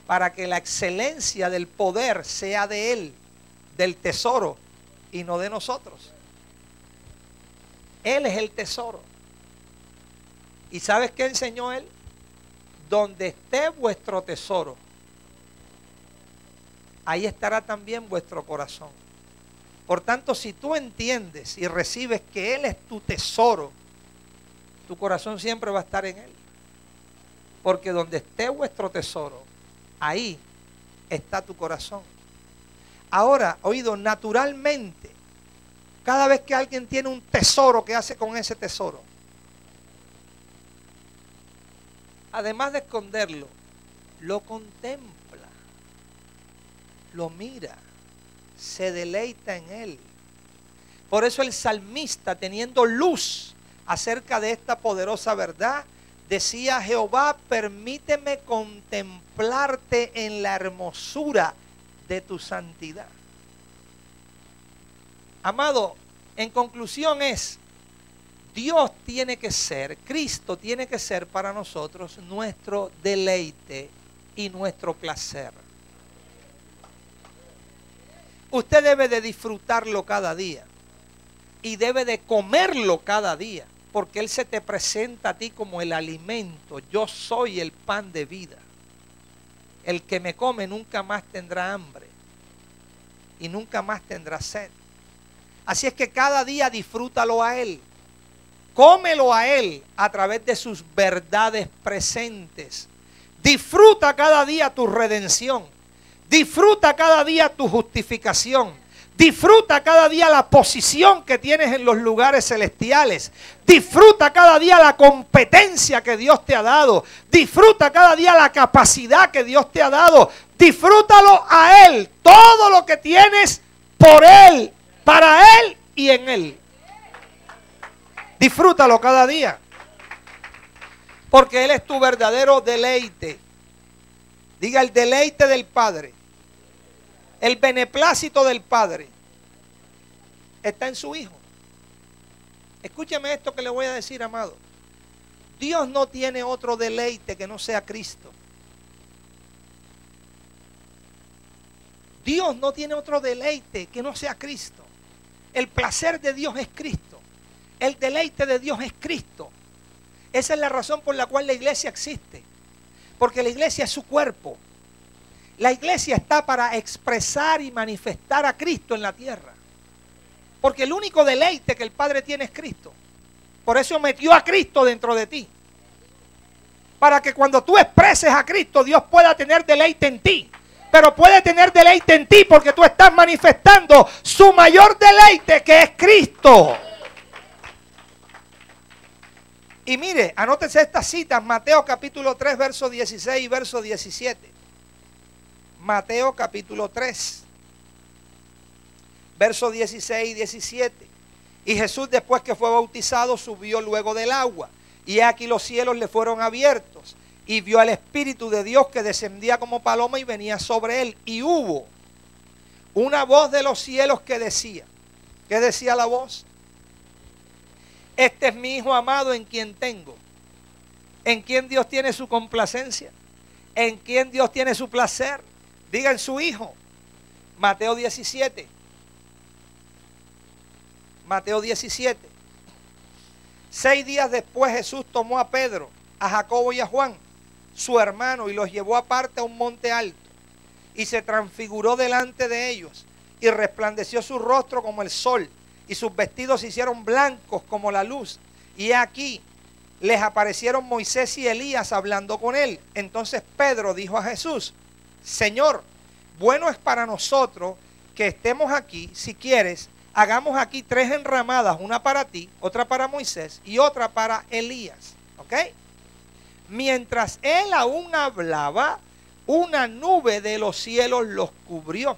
Para que la excelencia del poder sea de Él, del tesoro, y no de nosotros. Él es el tesoro. ¿Y sabes qué enseñó Él? Donde esté vuestro tesoro, ahí estará también vuestro corazón. Por tanto, si tú entiendes y recibes que Él es tu tesoro, tu corazón siempre va a estar en Él. Porque donde esté vuestro tesoro, ahí está tu corazón. Ahora, oído, naturalmente, cada vez que alguien tiene un tesoro, ¿qué hace con ese tesoro? Además de esconderlo, lo contempla, lo mira, se deleita en él. Por eso el salmista, teniendo luz acerca de esta poderosa verdad, decía: Jehová, permíteme contemplarte en la hermosura de tu santidad. Amado, en conclusión es Dios tiene que ser, Cristo tiene que ser para nosotros nuestro deleite y nuestro placer. Usted debe de disfrutarlo cada día y debe de comerlo cada día, porque Él se te presenta a ti como el alimento. Yo soy el pan de vida. El que me come nunca más tendrá hambre y nunca más tendrá sed. Así es que cada día disfrútalo a Él. Cómelo a Él a través de sus verdades presentes. Disfruta cada día tu redención. Disfruta cada día tu justificación. Disfruta cada día la posición que tienes en los lugares celestiales. Disfruta cada día la competencia que Dios te ha dado. Disfruta cada día la capacidad que Dios te ha dado. Disfrútalo a Él. Todo lo que tienes por Él, para Él y en Él. Disfrútalo cada día. Porque Él es tu verdadero deleite. Diga, el deleite del Padre. El beneplácito del Padre está en su Hijo. Escúcheme esto que le voy a decir, amado. Dios no tiene otro deleite que no sea Cristo. Dios no tiene otro deleite que no sea Cristo. El placer de Dios es Cristo. El deleite de Dios es Cristo. Esa es la razón por la cual la iglesia existe. Porque la iglesia es su cuerpo. La iglesia está para expresar y manifestar a Cristo en la tierra. Porque el único deleite que el Padre tiene es Cristo. Por eso metió a Cristo dentro de ti. Para que cuando tú expreses a Cristo, Dios pueda tener deleite en ti. Pero puede tener deleite en ti porque tú estás manifestando su mayor deleite, que es Cristo. Y mire, anótese estas citas, Mateo capítulo 3, verso 16 y verso 17. Mateo capítulo 3, verso 16 y 17. Y Jesús, después que fue bautizado, subió luego del agua. Y aquí los cielos le fueron abiertos. Y vio al Espíritu de Dios que descendía como paloma y venía sobre él. Y hubo una voz de los cielos que decía. ¿Qué decía la voz? Este es mi Hijo amado en quien tengo. ¿En quien Dios tiene su complacencia? ¿En quien Dios tiene su placer? Diga, en su Hijo. Mateo 17. Mateo 17. 6 días después Jesús tomó a Pedro, a Jacobo y a Juan, su hermano, y los llevó aparte a un monte alto. Y se transfiguró delante de ellos. Y resplandeció su rostro como el sol. Y sus vestidos se hicieron blancos como la luz. Y aquí les aparecieron Moisés y Elías hablando con él. Entonces Pedro dijo a Jesús: Señor, bueno es para nosotros que estemos aquí. Si quieres, hagamos aquí 3 enramadas, una para ti, otra para Moisés y otra para Elías. ¿Ok? Mientras él aún hablaba, una nube de los cielos los cubrió.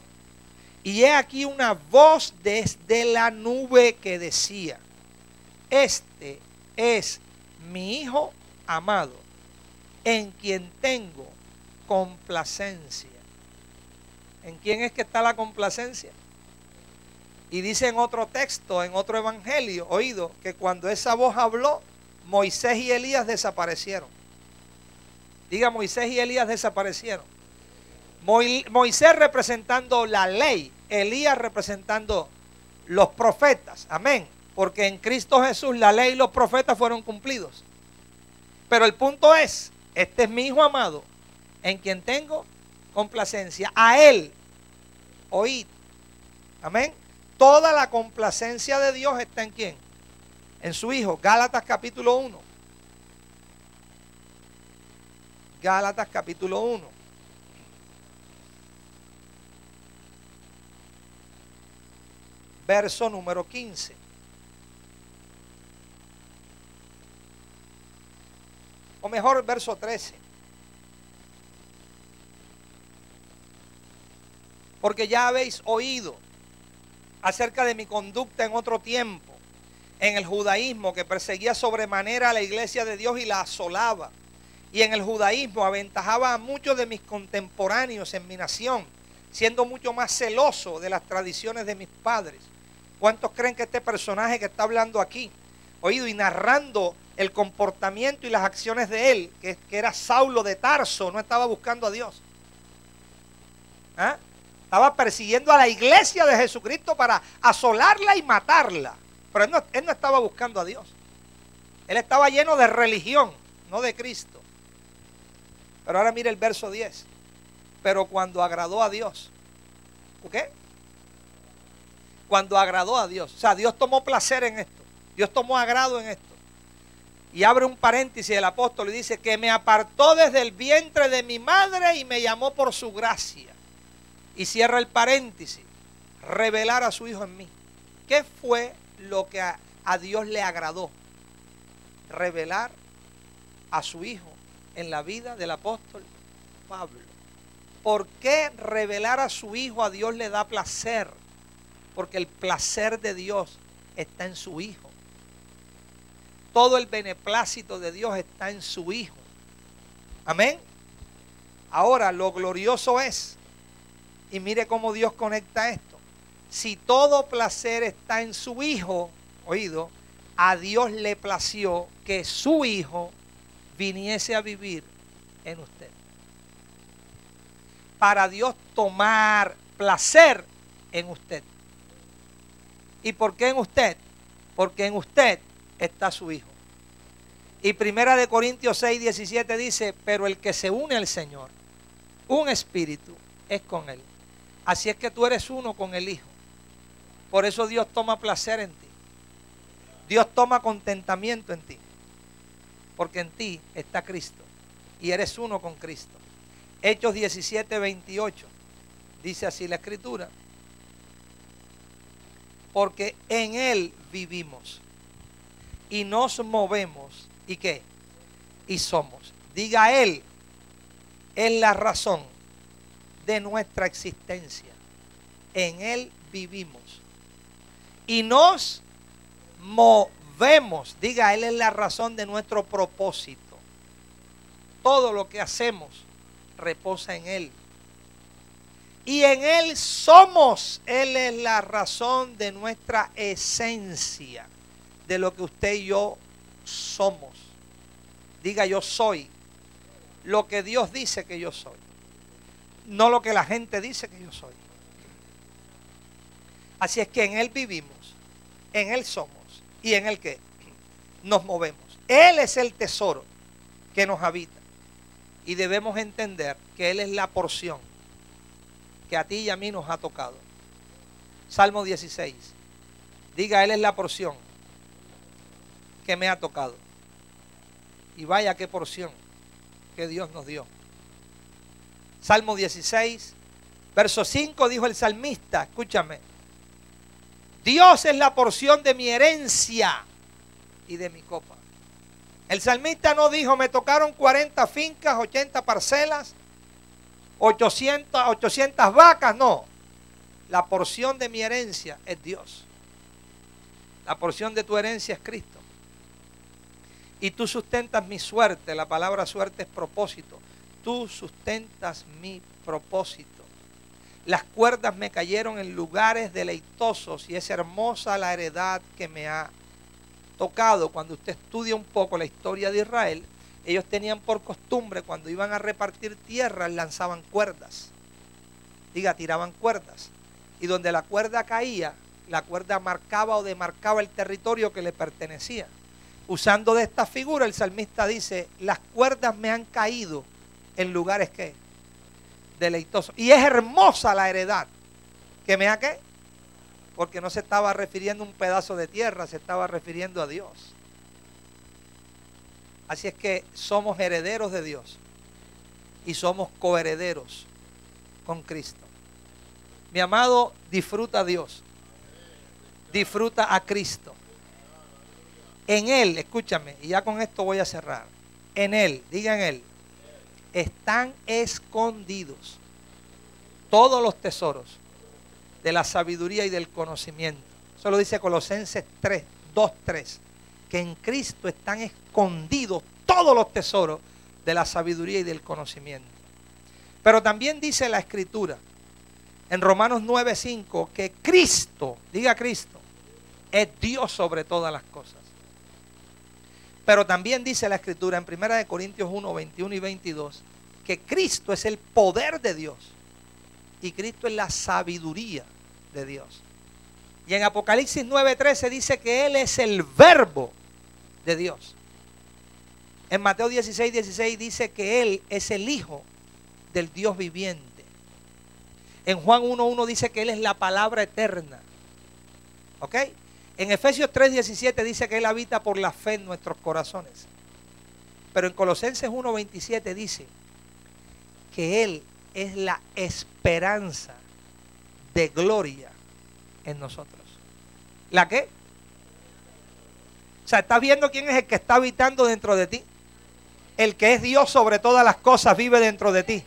Y he aquí una voz desde la nube que decía: Este es mi Hijo amado, en quien tengo complacencia. ¿En quién es que está la complacencia? Y dice en otro texto, en otro evangelio, oído, que cuando esa voz habló, Moisés y Elías desaparecieron. Diga, Moisés y Elías desaparecieron. Moisés representando la ley, Elías representando los profetas. Amén. Porque en Cristo Jesús la ley y los profetas fueron cumplidos. Pero el punto es: este es mi Hijo amado, en quien tengo complacencia. A Él oíd. Amén. Toda la complacencia de Dios está en ¿quién? En su Hijo. Gálatas capítulo 1. Gálatas capítulo 1. Verso número 15. O mejor, verso 13. Porque ya habéis oído acerca de mi conducta en otro tiempo, en el judaísmo, que perseguía sobremanera a la iglesia de Dios y la asolaba. Y en el judaísmo aventajaba a muchos de mis contemporáneos en mi nación, siendo mucho más celoso de las tradiciones de mis padres. ¿Cuántos creen que este personaje que está hablando aquí oído, y narrando el comportamiento y las acciones de él, que era Saulo de Tarso, no estaba buscando a Dios. ¿Ah? Estaba persiguiendo a la iglesia de Jesucristo para asolarla y matarla. Pero él no estaba buscando a Dios. Él estaba lleno de religión, no de Cristo. Pero ahora mire el verso 10. Pero cuando agradó a Dios. ¿Qué? Cuando agradó a Dios. O sea, Dios tomó placer en esto. Dios tomó agrado en esto. Y abre un paréntesis el apóstol y dice que me apartó desde el vientre de mi madre y me llamó por su gracia. Y cierra el paréntesis. Revelar a su Hijo en mí. ¿Qué fue lo que a Dios le agradó? Revelar a su Hijo en la vida del apóstol Pablo. ¿Por qué revelar a su Hijo a Dios le da placer? Porque el placer de Dios está en su Hijo. Todo el beneplácito de Dios está en su Hijo. Amén. Ahora, lo glorioso es, y mire cómo Dios conecta esto. Si todo placer está en su Hijo, oído, a Dios le plació que su Hijo viniese a vivir en usted. Para Dios tomar placer en usted. ¿Y por qué en usted? Porque en usted está su Hijo. Y 1 Corintios 6, 17 dice, pero el que se une al Señor, un espíritu, es con Él. Así es que tú eres uno con el Hijo. Por eso Dios toma placer en ti. Dios toma contentamiento en ti. Porque en ti está Cristo. Y eres uno con Cristo. Hechos 17, 28. Dice así la Escritura. Porque en Él vivimos. Y nos movemos. ¿Y qué? Y somos. Diga Él. Es la razón de nuestra existencia. En Él vivimos. Y nos movemos. Diga, Él es la razón de nuestro propósito. Todo lo que hacemos reposa en Él. Y en Él somos. Él es la razón de nuestra esencia. De lo que usted y yo somos. Diga, yo soy lo que Dios dice que yo soy. No lo que la gente dice que yo soy. Así es que en Él vivimos, en Él somos y en Él ¿qué? Nos movemos. Él es el tesoro que nos habita y debemos entender que Él es la porción que a ti y a mí nos ha tocado. Salmo 16. Diga, Él es la porción que me ha tocado. Y vaya qué porción que Dios nos dio. Salmo 16, verso 5, dijo el salmista, escúchame, Dios es la porción de mi herencia y de mi copa. El salmista no dijo, me tocaron 40 fincas, 80 parcelas, 800 vacas, no. La porción de mi herencia es Dios. La porción de tu herencia es Cristo. Y tú sustentas mi suerte. La palabra suerte es propósito. Tú sustentas mi propósito. Las cuerdas me cayeron en lugares deleitosos y es hermosa la heredad que me ha tocado. Cuando usted estudia un poco la historia de Israel, ellos tenían por costumbre, cuando iban a repartir tierras, lanzaban cuerdas. Diga, tiraban cuerdas. Y donde la cuerda caía, la cuerda marcaba o demarcaba el territorio que le pertenecía. Usando de esta figura, el salmista dice, las cuerdas me han caído en lugares que deleitosos. Y es hermosa la heredad. ¿Que me ha qué? Porque no se estaba refiriendo a un pedazo de tierra, se estaba refiriendo a Dios. Así es que somos herederos de Dios y somos coherederos con Cristo. Mi amado, disfruta a Dios. Disfruta a Cristo. En Él, escúchame, y ya con esto voy a cerrar. En Él, diga en Él, están escondidos todos los tesoros de la sabiduría y del conocimiento. Eso lo dice Colosenses 3, 2, 3. Que en Cristo están escondidos todos los tesoros de la sabiduría y del conocimiento. Pero también dice la Escritura, en Romanos 9, 5, que Cristo, diga Cristo, es Dios sobre todas las cosas. Pero también dice la Escritura en 1 Corintios 1, 21 y 22, que Cristo es el poder de Dios y Cristo es la sabiduría de Dios. Y en Apocalipsis 9:13 dice que Él es el verbo de Dios. En Mateo 16:16 dice que Él es el Hijo del Dios viviente. En Juan 1:1 dice que Él es la palabra eterna. ¿Ok? En Efesios 3:17 dice que Él habita por la fe en nuestros corazones. Pero en Colosenses 1:27 dice que Él es la esperanza de gloria en nosotros. ¿La qué? O sea, ¿estás viendo quién es el que está habitando dentro de ti? El que es Dios sobre todas las cosas vive dentro de ti.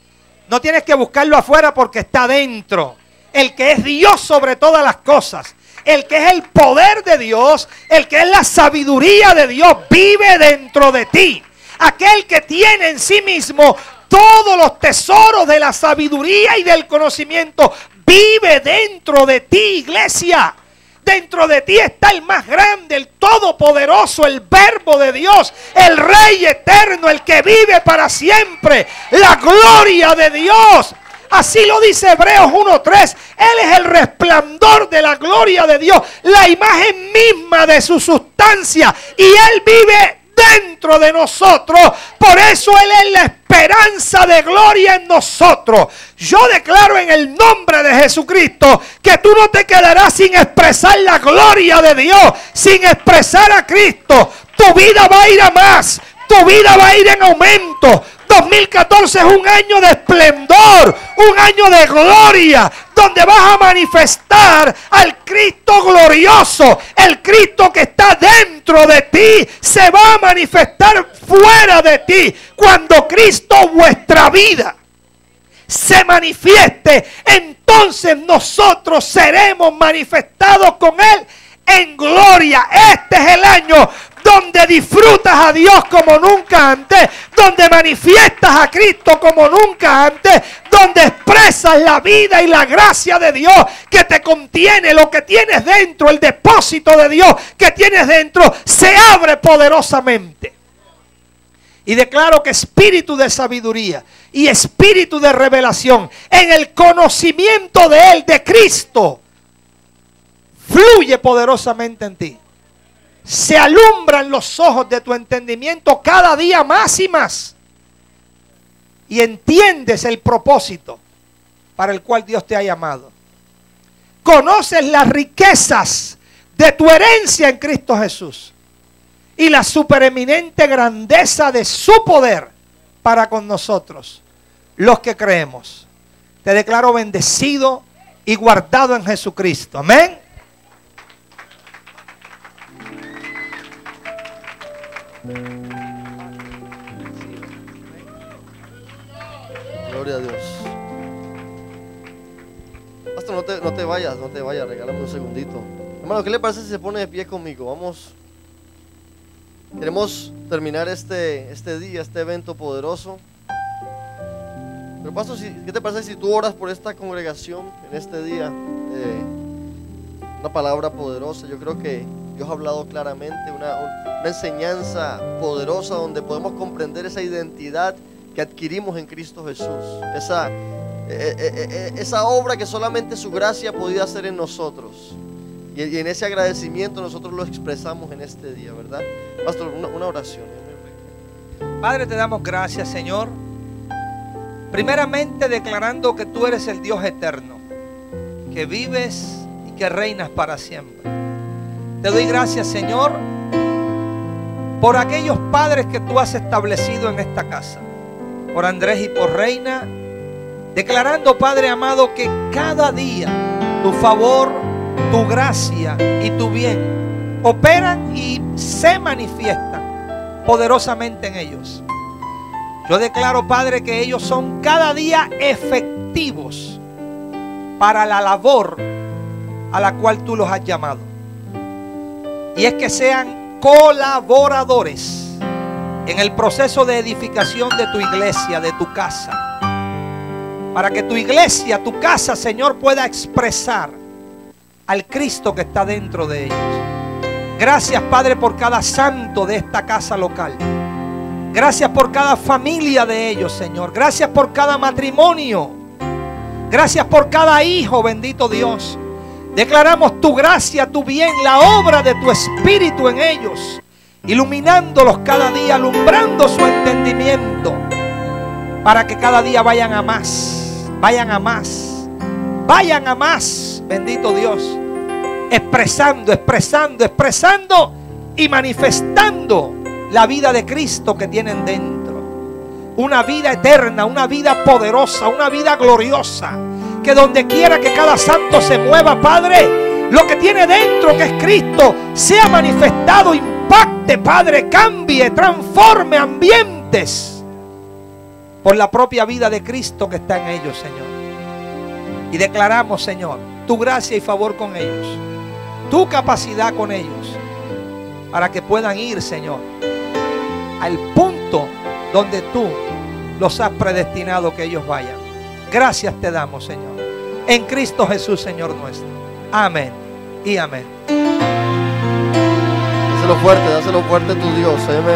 No tienes que buscarlo afuera porque está dentro. El que es Dios sobre todas las cosas, el que es el poder de Dios, el que es la sabiduría de Dios, vive dentro de ti. Aquel que tiene en sí mismo todos los tesoros de la sabiduría y del conocimiento, vive dentro de ti, iglesia. Dentro de ti está el más grande, el todopoderoso, el verbo de Dios, el Rey eterno, el que vive para siempre, la gloria de Dios. Así lo dice Hebreos 1:3. Él es el resplandor de la gloria de Dios, la imagen misma de su sustancia, y Él vive dentro de nosotros. Por eso Él es la esperanza de gloria en nosotros. Yo declaro en el nombre de Jesucristo que tú no te quedarás sin expresar la gloria de Dios, sin expresar a Cristo. Tu vida va a ir a más, tu vida va a ir en aumento. 2014 es un año de esplendor, un año de gloria, donde vas a manifestar al Cristo glorioso. El Cristo que está dentro de ti se va a manifestar fuera de ti. Cuando Cristo, vuestra vida, se manifieste, entonces nosotros seremos manifestados con Él en gloria. Este es el año donde disfrutas a Dios como nunca antes, donde manifiestas a Cristo como nunca antes, donde expresas la vida y la gracia de Dios que te contiene, lo que tienes dentro, el depósito de Dios que tienes dentro, se abre poderosamente. Y declaro que espíritu de sabiduría y espíritu de revelación en el conocimiento de Él, de Cristo, fluye poderosamente en ti. Se alumbran los ojos de tu entendimiento cada día más y más. Y entiendes el propósito para el cual Dios te ha llamado. Conoces las riquezas de tu herencia en Cristo Jesús y la supereminente grandeza de su poder para con nosotros, los que creemos. Te declaro bendecido y guardado en Jesucristo. Amén. Gloria a Dios. Pastor, no te vayas, regálame un segundito. Hermano, ¿qué le parece si se pone de pie conmigo? Vamos. Queremos terminar este día, este evento poderoso. Pero pastor, ¿qué te parece si tú oras por esta congregación en este día? Una palabra poderosa. Yo creo que Dios ha hablado claramente, una enseñanza poderosa donde podemos comprender esa identidad que adquirimos en Cristo Jesús, esa obra que solamente su gracia podía hacer en nosotros, y en ese agradecimiento nosotros lo expresamos en este día, ¿verdad? Pastor, una oración. Padre, te damos gracias, Señor, primeramente declarando que tú eres el Dios eterno, que vives y que reinas para siempre. Te doy gracias, Señor, por aquellos padres que tú has establecido en esta casa, por Andrés y por Reina, declarando, Padre amado, que cada día tu favor, tu gracia y tu bien operan y se manifiestan poderosamente en ellos. Yo declaro, Padre, que ellos son cada día efectivos para la labor a la cual tú los has llamado. Y es que sean colaboradores en el proceso de edificación de tu iglesia, de tu casa, para que tu iglesia, tu casa, Señor, pueda expresar al Cristo que está dentro de ellos. Gracias, Padre, por cada santo de esta casa local. Gracias por cada familia de ellos, Señor. Gracias por cada matrimonio. Gracias por cada hijo, bendito Dios. Declaramos tu gracia, tu bien, la obra de tu Espíritu en ellos, iluminándolos cada día, alumbrando su entendimiento, para que cada día vayan a más, vayan a más, vayan a más, bendito Dios, expresando y manifestando la vida de Cristo que tienen dentro. Una vida eterna, una vida poderosa, una vida gloriosa. Que donde quiera que cada santo se mueva, Padre, lo que tiene dentro, que es Cristo, sea manifestado, impacte, Padre, cambie, transforme ambientes por la propia vida de Cristo que está en ellos, Señor. Y declaramos, Señor, tu gracia y favor con ellos, tu capacidad con ellos, para que puedan ir, Señor, al punto donde tú los has predestinado que ellos vayan. Gracias te damos, Señor, en Cristo Jesús, Señor nuestro. Amén y amén. Dáselo fuerte a tu Dios. Amén.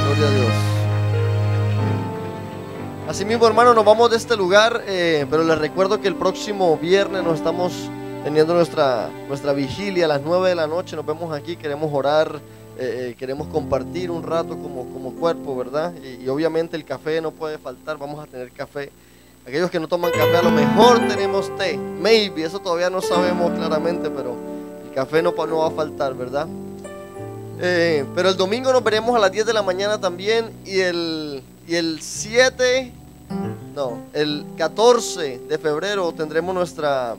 Gloria a Dios. Así mismo, hermano, nos vamos de este lugar, pero les recuerdo que el próximo viernes nos estamos teniendo nuestra vigilia a las 9 de la noche. Nos vemos aquí, queremos orar, queremos compartir un rato como cuerpo, ¿verdad? Y obviamente el café no puede faltar, vamos a tener café. Aquellos que no toman café, a lo mejor tenemos té, maybe, eso todavía no sabemos claramente, pero el café no va a faltar, ¿verdad? Pero el domingo nos veremos a las 10 de la mañana también, y el 14 de febrero tendremos nuestra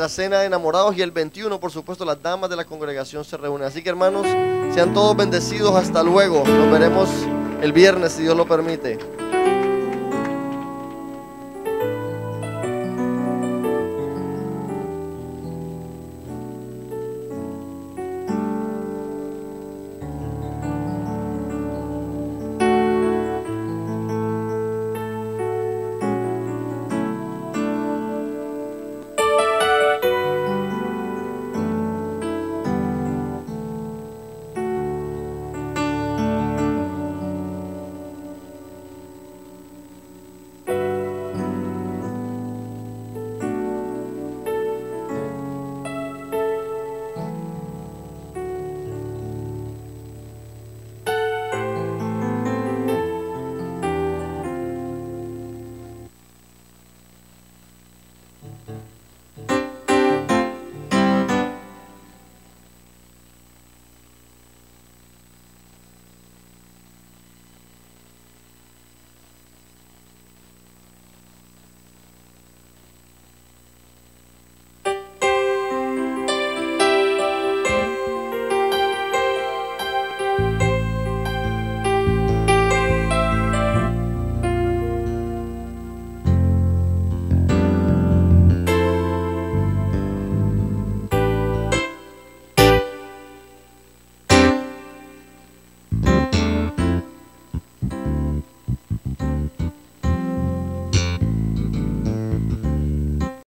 cena de enamorados, y el 21, por supuesto, las damas de la congregación se reúnen. Así que, hermanos, sean todos bendecidos. Hasta luego. Nos veremos el viernes, si Dios lo permite.